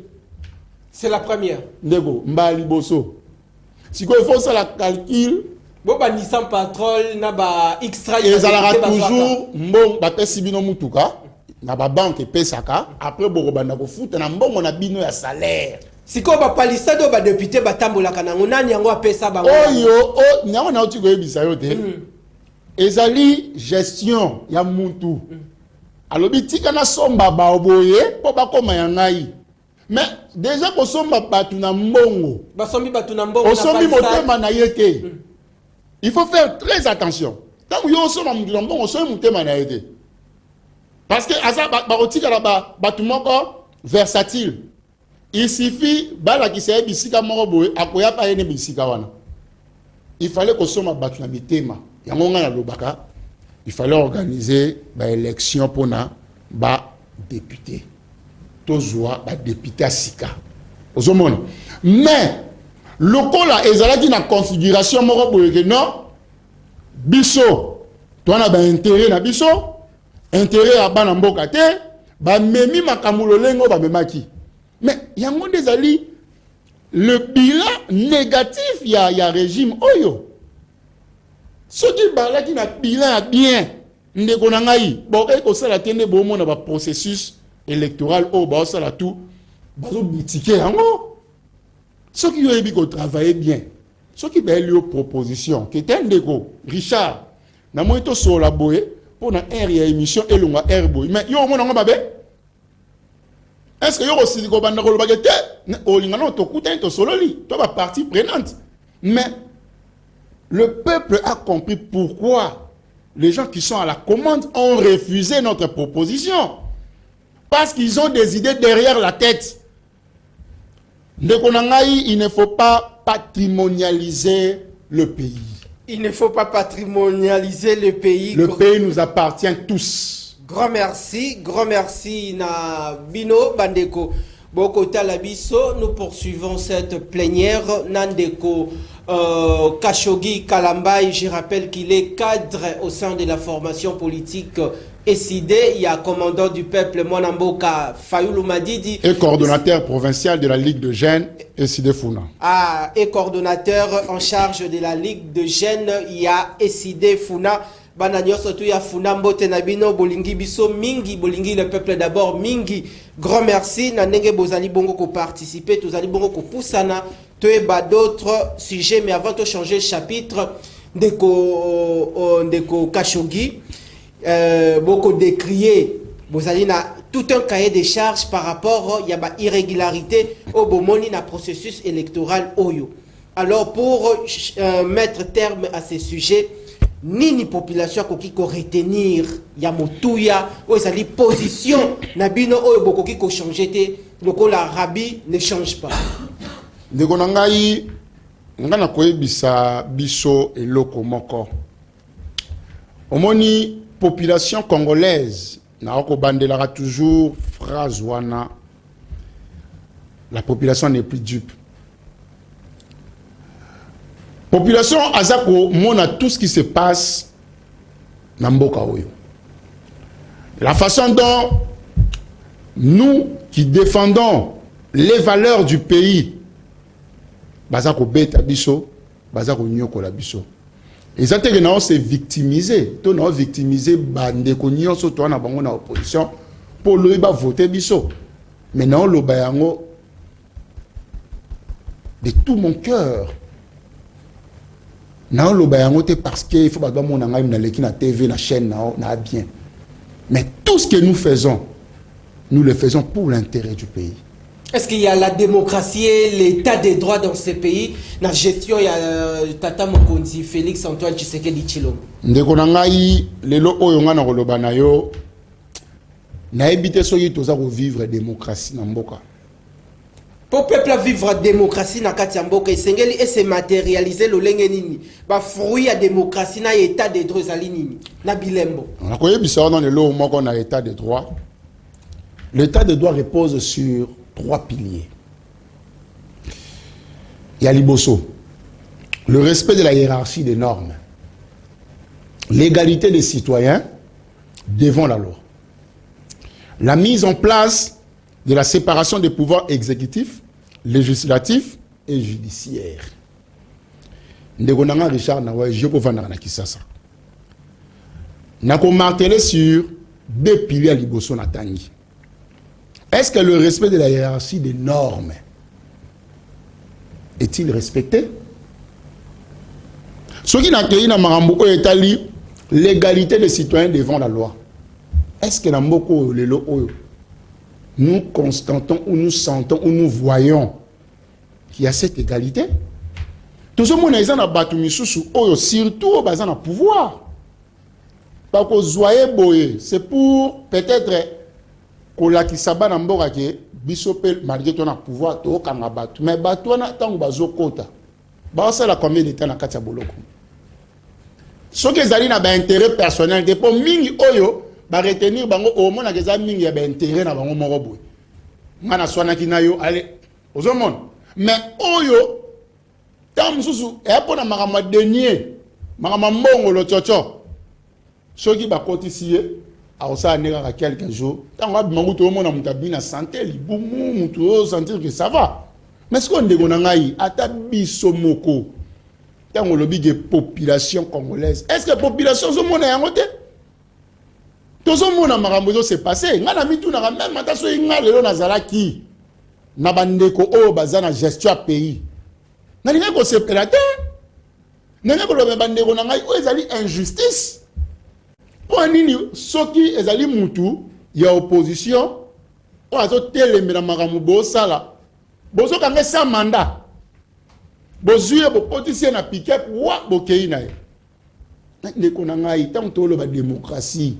C'est la première. Nego, Mbali Bosso. Si il faut ça la calcul. Bon, bah, Nissan Patrol, n'a pas extra. Et ça aura toujours, bon, bah, Pessibino Mutuka, n'a pas banque Pessaka, après, Borobana foot, n'a bon, on a bino à salaire. Si qu'on va pas l'issue de député, Batambola Kanangona, Nyango a payé ça, bah, oh yo, oh, n'a on a tu goye bisayote. Et zali gestion, ya muntu. Alors, bitika na somba ba oboye, po ba koma yangai. Mais déjà, ko somba batu na mbongo. Ba sombi batu na mbongo. O sombi motema na yeke. Il faut faire très attention. Tant que vous sommes en Moutilombo, on sommes en parce que ça versatile. Il suffit de se bisika moroboe akoya pa ene bisika wana. Il fallait qu'on soit battu na mitema. Yango na lobaka. Il fallait organiser ba élection pour na ba député. Tozwa ba député à Sika. Ozomona. Mais lokola ezalaki na configuration moko boye non biso to na ba intérêt na biso intérêt à bana mboka te ba memi makamulo lengo ba memaki mais yango dezali le bilan négatif ya régime oyo soki balaki na bilan bien ndeko na ngai bo e ko sala tende bo mona ba processus électoral o ba sala tout bazo bitike yango. Ceux qui ont travaillé bien, ceux qui ont eu proposition, qui étaient un déco, Richard, n'a pas été sur la boue pour une émission et l'on a airboy. Mais yo, mon nom est-ce que yo aussi dit qu'on va nous le baguette? Au lingano, to coutin, to sololi, to va partie prenante. Mais le peuple a compris pourquoi les gens qui sont à la commande ont refusé notre proposition. Parce qu'ils ont des idées derrière la tête. Il ne faut pas patrimonialiser le pays. Il ne faut pas patrimonialiser le pays. Le pays nous appartient tous. Grand merci na Bino Bandeko. Boko Talabiso, nous poursuivons cette plénière. Nandeko Khashoggi Kalambay, je rappelle qu'il est cadre au sein de la formation politique SID. Il y a commandant du peuple Mwanamboka Fayoulou Madidi. Et coordonnateur provincial de la Ligue de Gênes SID Funa. Ah, et coordonnateur en charge de la Ligue de Gênes, il y a SID Funa. Bananyo surtout ya Funa Mbote Nabino Bolingi Biso Mingi Bolingi le peuple d'abord Mingi. Grand merci na ndenge bozali bongo ko participer, tozali bongo ko poussana toeba d'autres sujets mais avant de changer chapitre ndeko Khashoggi beaucoup décrié bozali na tout un cahier de charges par rapport il y a ba irrégularité au bomoni na processus électoral oyo. Alors pour mettre terme à ces sujets nini population koki ko retenir ya motuya o ezali position na bino oyo bokoki ko changer te lokola rabi ne change pas. Ndeko na ngai ngana koyebisa biso eloko moko. Omoni population congolaise na okobandelaka toujours phrase wana, la population n'est plus dupe. Population azako mona tout ce qui se passe na mboka oyo. La façon dont nous qui défendons les valeurs du pays bazako beta biso, bazako nyokola biso. Et ça que nous c'est victimisé, to nous victimisé bande ko nyonso to na bango na opposition pour lui ba voter biso. Mais non lo bayango de tout mon cœur. Non lo bayango te parce que il faut ba mon na ngai na leki na TV na chaîne na bien. Mais tout ce que nous faisons, nous le faisons pour l'intérêt du pays. Est-ce qu'il y a la démocratie et l'état des droits dans ce pays? La gestion, il y a Tata Mokonzi, Félix Antoine Tshisekedi Tshilombo. Ndeko na ngai lelo oyo nga na koloba na yo na ebite soki toza ko vivre démocratie na mboka. Pour peuple vivre démocratie na kati ya mboka esengeli et se matérialiser lolenge nini ba fruit ya démocratie na état des droits ali nini na bilembo. Na koyebisa na lelo moko na état des droits. L'état des droits repose sur 3 piliers. Il y a Liboso, le respect de la hiérarchie des normes, l'égalité des citoyens devant la loi, la mise en place de la séparation des pouvoirs exécutifs, législatifs et judiciaires. Ndegonanga Richard Nawa, je peux vendre na Kisasa. Nako martelé sur 2 piliers à Liboso Natangi. Est-ce que le respect de la hiérarchie des normes est-il respecté? Ce qui n'a pas marambo etali l'égalité des citoyens devant la loi. Est-ce que nous constatons ou nous sentons ou nous voyons qu'il y a cette égalité? Tout ce monde est dans surtout au bazan à pouvoir. Parce que c'est pour peut-être kola ki saba na mboka ke biso pe malgré ton pouvoir to kanga batu mais batu na tango bazokota ba sala combien de temps na kati ya boloko so ke zali na ba intérêt personnel de po mingi oyo ba retenir bango o mona ke za mingi ya ba intérêt na bango moko boy ngana swana ki na yo ale ozomona mais oyo tam susu e po na makama denier makama mbongo lo chocho so ki ba kotisiye alors ça a quelques jours tant que na santé libumu mutu sentir que ça va mais ce qu'on dit ata biso moko tant on lobby de population congolaise est-ce que la population zo mona yango te to zo mona makambo se passé ngana mitu na même mata so inga lelo nazalaki na bandeko o bazana gestion pays ngani ko se pelate ngani ko lobe bandeko na ngai o ezali injustice. Pour nini soki ezali mutu ya opposition o azo telemela makamu bo sala bozo kanga sa mandat bozuye bo potisier na piquet wa bokei na ye ndeko na ngai tant tolo ba démocratie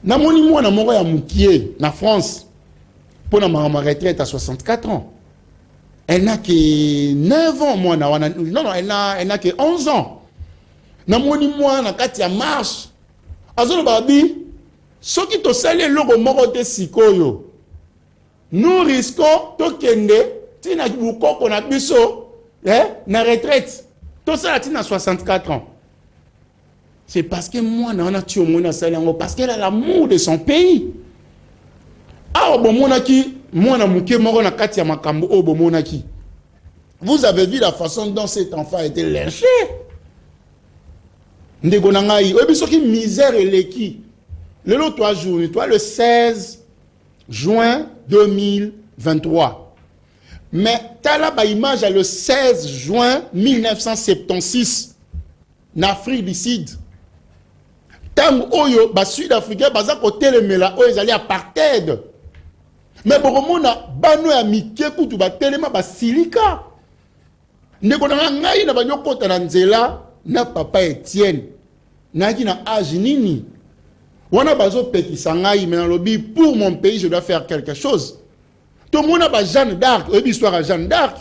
na moni mwana moko ya mukie na France pour na mama retraite à 64 ans elle n'a que 9 ans mwana wana non elle n'a que 11 ans na moni mwana kati ya marche azolo babi soki to sale logo moko te sikoyo nous risquons to kende tina bukoko na biso na retraite to sala tina 64 ans. C'est parce que moi na tu au mona sale ngo parce qu'elle a l'amour de son pays. Ah bomonaki moi na muke moko na kati ya makambo o bomonaki. Vous avez vu la façon dont cet enfant a été lynché. Ndeko na ngai obiso ki misère eleki lelo 3 jours toi le 16 juin 2023 mais tala ba image le 16 juin 1976 na Afrique du Sud tam oyo ba sud-africain baza ko telemela oyo ezali apartheid mais bokomona bano ya mike kutu ba telema ba silika ndeko na ngai na banyokota na nzela na papa Etienne naki na âge nini wana bazo pekisa ngai mais nalobi pour mon pays je dois faire quelque chose to mona ba Jeanne d'Arc oyebi histoire ya Jeanne d'Arc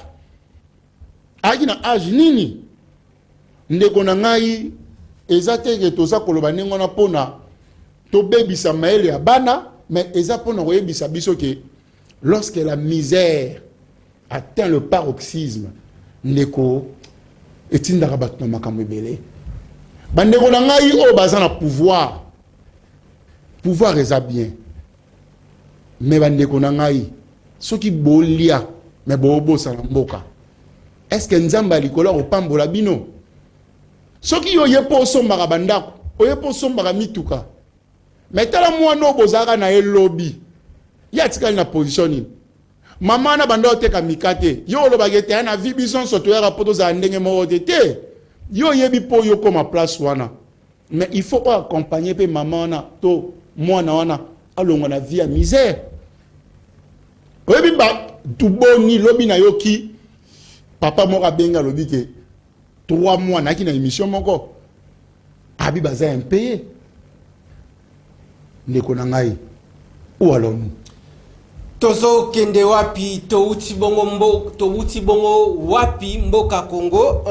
aki na âge nini ndeko na ngai eza teke toza koloba ndenge wana mpona tobebisa mayele ya bana mais eza mpona koyebisa biso ke lorsque la misère atteint le paroxysme ndeko etindaka bato na makambo ebele bandeko na ngai oyo baza na pouvoir eza bien mais bandeko na ngai soki bolia mais bobosa na mboka est-ce que nzamba likolo kopambola bino soki oye po osombaka bandako oye po osombaka mituka mais tala mwana oyo bozalaka na ye lobi ye atikali na position nini mama na banda oteka mikate yo olobaka ete na vi biso nyonso toyaka po tozala ndenge moko te yo oyebi mpo yo koma place wana mais il faut pas accompagner mpe mama wana to mwana wana alongwa na vie ya misère oyebi tuboni lobi na yoki papa moko abenga alobi ke 3 mois naki na émission moko abi baza impayé ndeko na ngai ou alors nous tozo kende wapi touti bongo wapi mboka Congo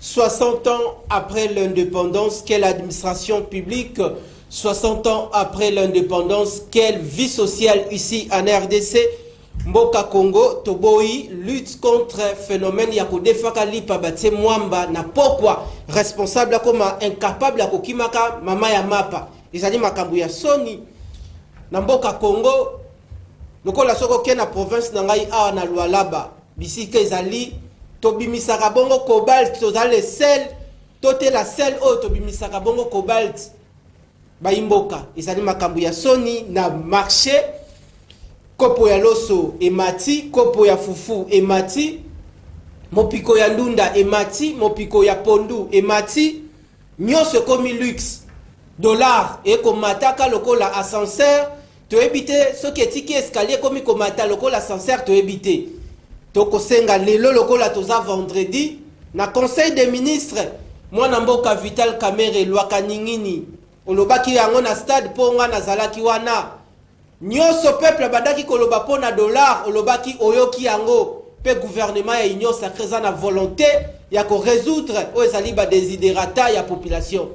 60 ans après l'indépendance, quelle administration publique? 60 ans après l'indépendance, quelle vie sociale ici en RDC? Mboka Congo, Toboi lutte contre phénomène ya kodefaka lipa batie mwamba na pokwa responsable comme incapable ya kokimaka mama ya mapa. Ezali makambu ya soni na mboka Congo. Lokola soko ke na province na ngai awa na Lualaba bisika ezali tobimisaka bongo cobalt tozale sel tote la sel o tobimisaka bongo cobalt baimboka ezali makambu ya soni na marché kopo ya loso emati kopo ya fufu emati mopiko ya ndunda emati mopiko ya pondu emati nyonso komi luxe dollar ekomataka lokola ascenseur to ebite soki etiki escalier komi komata lokola ascenseur to ebite toko senga lelo lokola toza vendredi na conseil des ministres mwana mboka Vital Kamerhe lwaka ningini olobaki yango na stade ponga na zalaki wana nyonso peuple badaki koloba pona dollar olobaki oyoki yango pe gouvernement ya union sacrée za na volonté ya ko résoudre o ezali ba desiderata ya population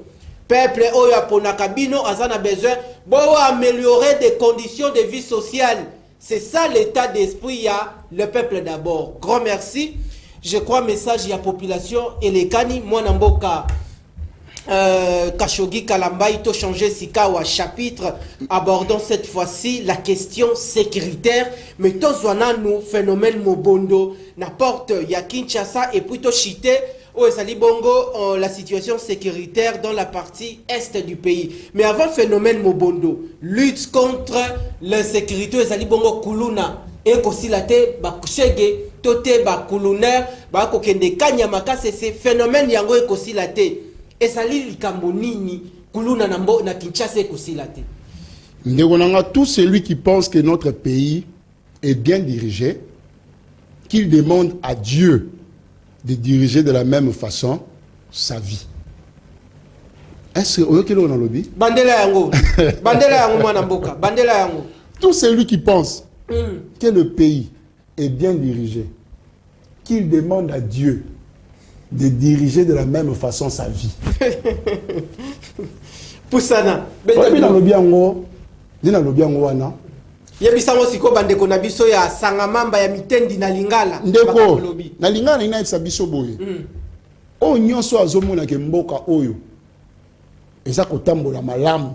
peuple oyo aponaka bino azana besoin bo améliorer des conditions de vie sociale. C'est ça l'état d'esprit ya le peuple d'abord. Grand merci. Je crois message ya population et les kani mwana mboka Kashogi Kalambai to changer sika wa chapitre abordons cette fois-ci la question sécuritaire mais tozwana nous phénomène mobondo n'importe ya Kinshasa et puis to chité au ezali bongo la situation sécuritaire dans la partie est du pays. Mais avant phénomène mobondo, lutte contre l'insécurité ezali bongo kuluna et kosilate bakushege tote bakuluner bakokende kanya makase ce phénomène yango e kosilate ezali likambo nini kuluna na Kinshasa e kosilate. Ndegonanga tout celui qui pense que notre pays est bien dirigé, qu'il demande à Dieu de diriger de la même façon sa vie. Est-ce que vous avez lobby? Bandela yango. Bandela yango mwana mboka. Bandela yango. Tout celui qui pense que le pays est bien dirigé, qu'il demande à Dieu de diriger de la même façon sa vie. Poussana. Dina lobby yango wana. Yebisango siko bandeko na biso ya sangamamba ya mitendi na lingala ndeko na lingala ina isa biso boye o nyonso azomona ke mboka oyo eza kotambola malamu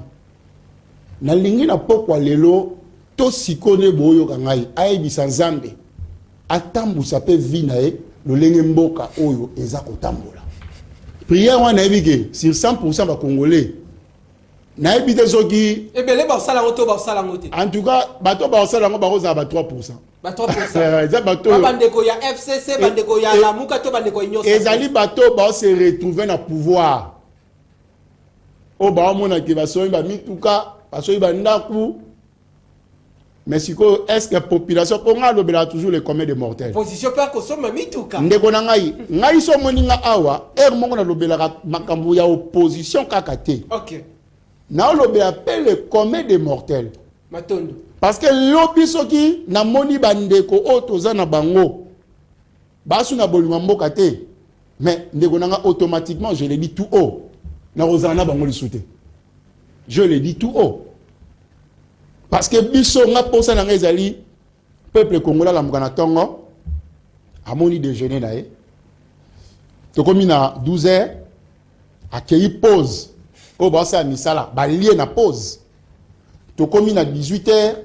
na lingi na pokwa lelo to sikone boyo kangai ayebisa Nzambe atambusa pe vi na ye lolenge mboka oyo eza kotambola prière wana ebike sur 100% ba congolais na ebite zoki ebele ba sala ngoto ba sala ngote en tout cas bato ba sala ngo ba koza ba 3%. Ba 3%. Eza bato bandeko ya FCC bandeko ya Lamuka to bandeko inyosa. Ezali bato ba se retrouver na pouvoir. O ba mona ke ba soyi ba mituka, ba soyi ba ndaku. Mais est-ce que la population pour nga toujours les communs des mortels? Position pas ko soma mituka. Ndeko na ngai so moninga awa mongo na lobela makambo ya opposition kakate. OK. Na lobela appelle les communs des mortels. Matondo. Parce que lobi soki na moni bandeko otoza na bango. Basu na bolima mboka te. Mais ndeko na nga automatiquement je le dis tout haut. Na rozana bango lisute. Je le dis tout haut. Parce que biso nga posa na ngezali peuple congolais la mukana tongo amoni déjeuner na ye. To komi na 12h accueilli pause. O ba sa misala ba lié na pause. To komi na 18h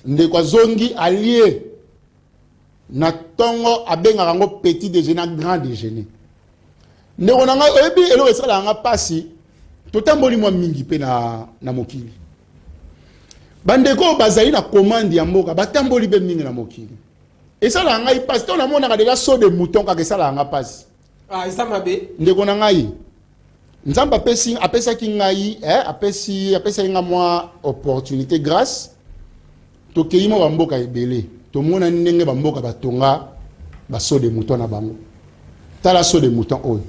ndeko zongi allié na tongo abenga ngo petit déjeuner grand déjeuner. Ndeko na nga ebi elo esala nga pasi to tamboli mo mingi pe na mokili. Bandeko bazali na commande ya mboka batamboli be mingi na mokili. Et ça la ngai passe on a mona déjà saut de mouton ka ça la nga passe. Ah ça mabe. Ndeko na ngai. Nzamba apesa ki ngai apesa nga moi opportunité grâce to keimo ba mboka ebele. To mona ndenge ba mboka batonga ba saut de mouton na bango. Tala saut de mouton oyo.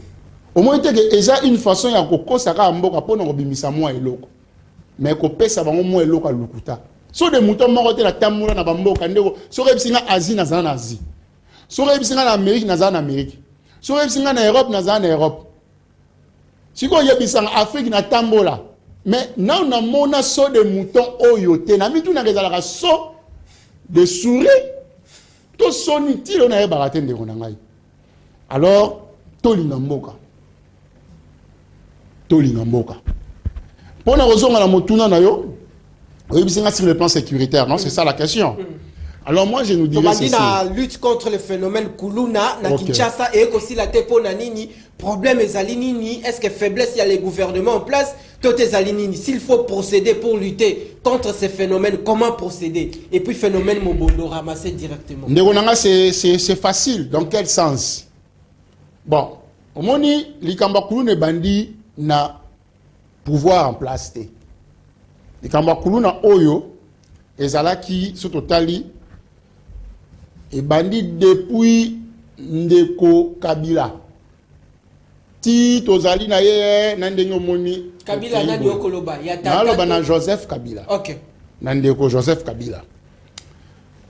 Au moins que eza une façon ya kokosa ka mboka pona ko bimisa moi eloko. Mais ko pesa bango mo eloko lukuta so de mouton moko te la tamula na bamboka ndeko so rebisinga Asie na zana Asie so rebisinga na Amérique na zana Amérique so rebisinga na Europe na zana Europe siko yebisanga Afrique na tambola mais na on a mona so de mouton oyo te na mitu na kezalaka so de souris to soni tilo na yeba te ndeko na ngai alors tolinga mboka Pona rozonga na motuna na yo, sur le plan sécuritaire, non, c'est ça la question. Alors moi je nous dirais ceci. La lutte contre le phénomène Kuluna na Kinshasa et aussi la tepo na nini problème ezali nini est-ce que faiblesse il y a les gouvernements en place tout ezali nini s'il faut procéder pour lutter contre ces phénomènes comment procéder et puis phénomène mobondo ramasser directement. Ndegonanga c'est facile dans quel sens? Bon, omoni likamba Kuluna bandi na pouvoir en place te. Likamba Kuluna oyo ezalaki sototali et bandi depuis ndeko Kabila ti tozali na ye na ndenge moni Kabila na dio koloba ya tata na Joseph Kabila. OK. Na ndeko Joseph Kabila.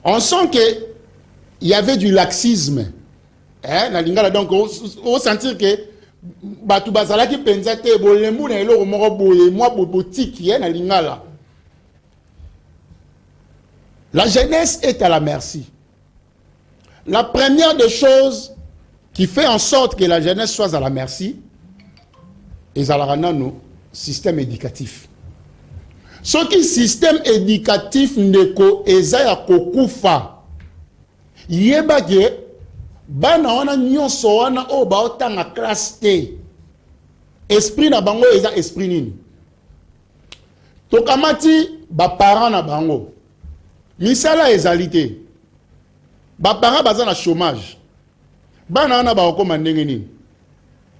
On sent que il y avait du laxisme. Na lingala donc on sentir que batu bazalaki penza te bolembu na eloko moko boye moi botiki na lingala. La jeunesse est à la merci. La première des choses qui fait en sorte que la jeunesse soit à la merci est le système éducatif. Ce qui système éducatif ndeko ezaya kokufa. Yeba ke bana wana nyonso wana o ba otanga classe te. Esprit na bango eza esprit nini. Tokamati ba parents na bango. Misala ezalité. Ba parents baza na chômage. Bana wana ba okoma ndenge nini.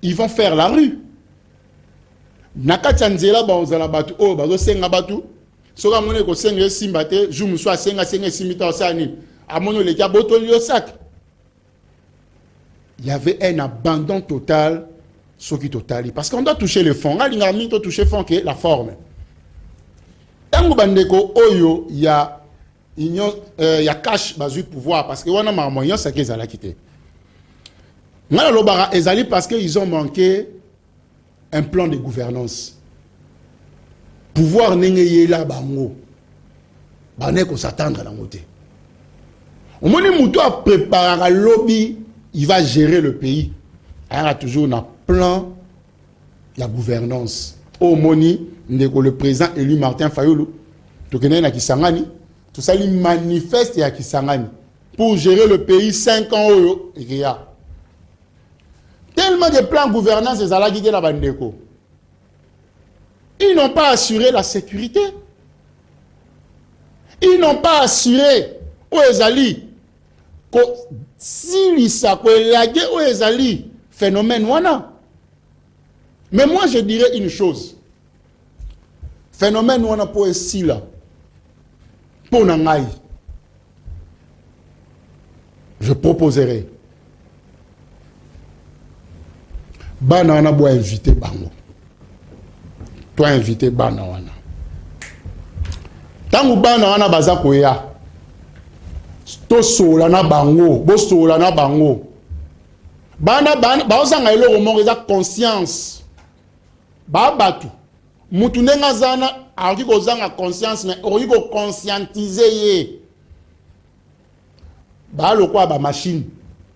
Ils vont faire la rue. Nakati nzela ba ozala batu o bazo senga batu. Soka mone ko senga simba te, jou muso senga simita osani. Amono le kaboto yo sac. Il y avait un abandon total ce qui totali parce qu'on doit toucher le fond. Alinga mi to toucher fond que la forme. Tango bandeko oyo il y a cash bazu pouvoir parce que wana marmoyon ça qu'ils ala quitter. Ngala lobara ezali parce que ils ont manqué un plan de gouvernance. Pouvoir nengeye la bango. Bané ko s'attendre na ngote. Au moment où tu as préparé un lobby, il va gérer le pays. Il y a toujours un plan de gouvernance. Au moni, le président élu Martin Fayulu, tout ça il manifeste à Kisangani pour gérer le pays 5 ans. Tellement de plans de gouvernance les ala guider la bandeko. Ils n'ont pas assuré la sécurité. Ils n'ont pas assuré où les alliés. Si l'isa lagé où les alliés phénomène wana. Mais moi je dirais une chose. Phénomène wana pour ici là. Pour Nangaï, je proposerai. Banana boit inviter Bango. Toi inviter Banana. Tant que Banana baza koya. To sola na Bango, bo sola na Bango. Bana ozanga eloko moko eza conscience. Ba batu. Mutu nenga zana akoki kozanga conscience mais okoki ko conscientiser ye. Ba lokwa ba machine.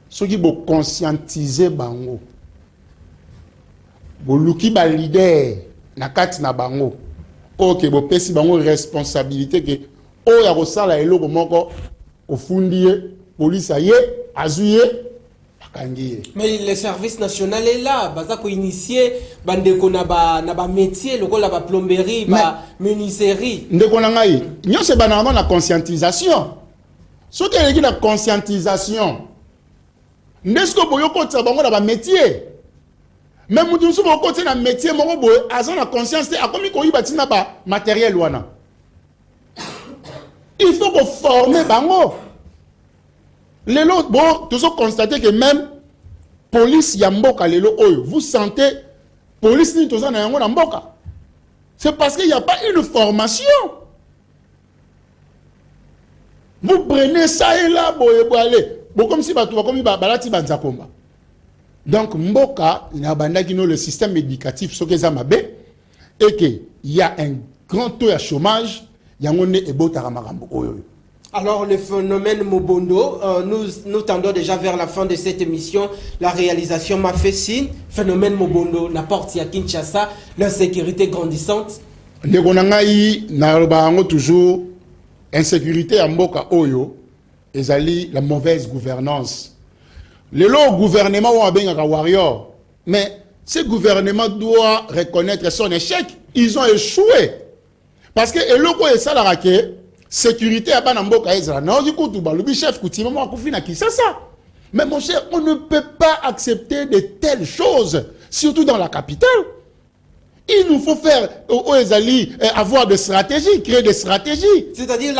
Soki bo conscientiser Bango. Boluki ba leader na kati na bango. Ok, bo pesi bango responsabilité que o ya kosala eloko moko ofundiye police aye azuye akangiye. Mais le service national est là, baza ko initier bandeko na ba métier lokola ba plomberie, ba menuiserie. Ndeko na ngai, nyose banana na conscientisation. Soki eleki na conscientisation. Ndesko boyo kotsa bango na ba métier. Mais nous sommes côté dans métier mon boy azan la conscience a comme ko yibati na ba matériel wana. Il faut qu'on former bango. Les autres bon toujours constater que même police ya mboka lelo oyo vous sentez police ni toza na yango na mboka. C'est parce qu'il n'y a pas une formation. Vous prenez ça et là boy aller. Bon comme si bato comme balati banza komba. Donc, Mboka, il y a le système éducatif, ce que ça m'a et qu'il y a un grand taux de chômage, il y a un Alors, le phénomène Mobondo, nous tendons déjà vers la fin de cette émission. La réalisation m'a fait signe. Phénomène Mobondo, n'importe à Kinshasa, l'insécurité grandissante. Les Gonangaï, n'a toujours insécurité à Mboka Oyo, et la mauvaise gouvernance. Le gouvernement ou un warrior, mais ce gouvernement doit reconnaître son échec. Ils ont échoué. Parce que le ça la sécurité à Banamboka Ezra. Non, du coup, le chef Koutima m'a confié à qui c'est ça. Mais mon cher, on ne peut pas accepter de telles choses, surtout dans la capitale. Il nous faut faire avoir des stratégies, créer des stratégies. C'est-à-dire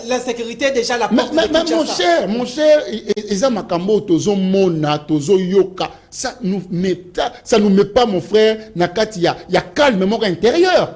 l'insécurité déjà la porte mais mon cher, ça nous met pas mon frère nakati ya calme mon intérieur.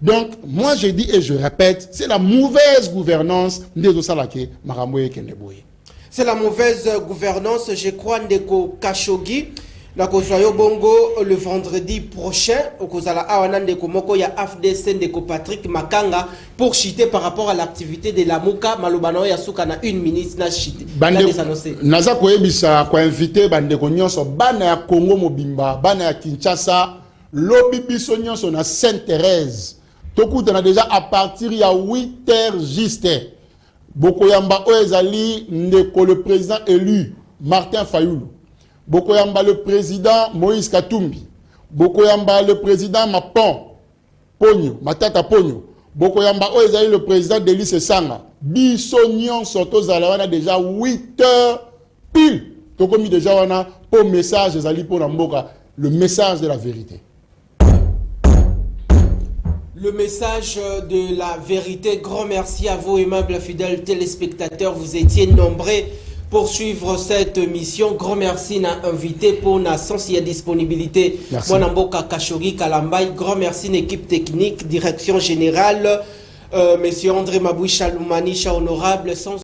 Donc moi je dis et je répète, c'est la mauvaise gouvernance de Salake Maramoye Keneboye. C'est la mauvaise gouvernance, je crois, Ndeko Kashogi. Na kozwayo bongo le vendredi prochain au kozala awana ndeko moko ya AFDC ndeko Patrick Makanga pour chiter par rapport à l'activité de la Mouka malobano ya suka na une ministre na chiter naza koyebisa ko inviter bandeko nyonso bana ya Congo mobimba bana ya Kinshasa lobi biso nyonso na Sainte-Thérèse tokutana déjà à partir ya 8h juste bokoyamba oyezali ndeko le président élu Martin Fayulu Bokoyamba le président Moïse Katumbi, Bokoyamba le président Mapon, Pogno, Matata Pogno, Bokoyamba Oezaï le président Delis Sanga, Bissonion Soto Zalawana déjà 8h pile. Tokomi déjà wana pour message Zali pour Namboka, le message de la vérité. Le message de la vérité. Grand merci à vous, aimables fidèles téléspectateurs. Vous étiez nombreux pour suivre cette mission. Grand merci na invité pour na sens et disponibilité. Mwanamboka Kashogi Kalambay. Grand merci à l'équipe technique, direction générale, monsieur André Maboui Chaloumani, honorable, sans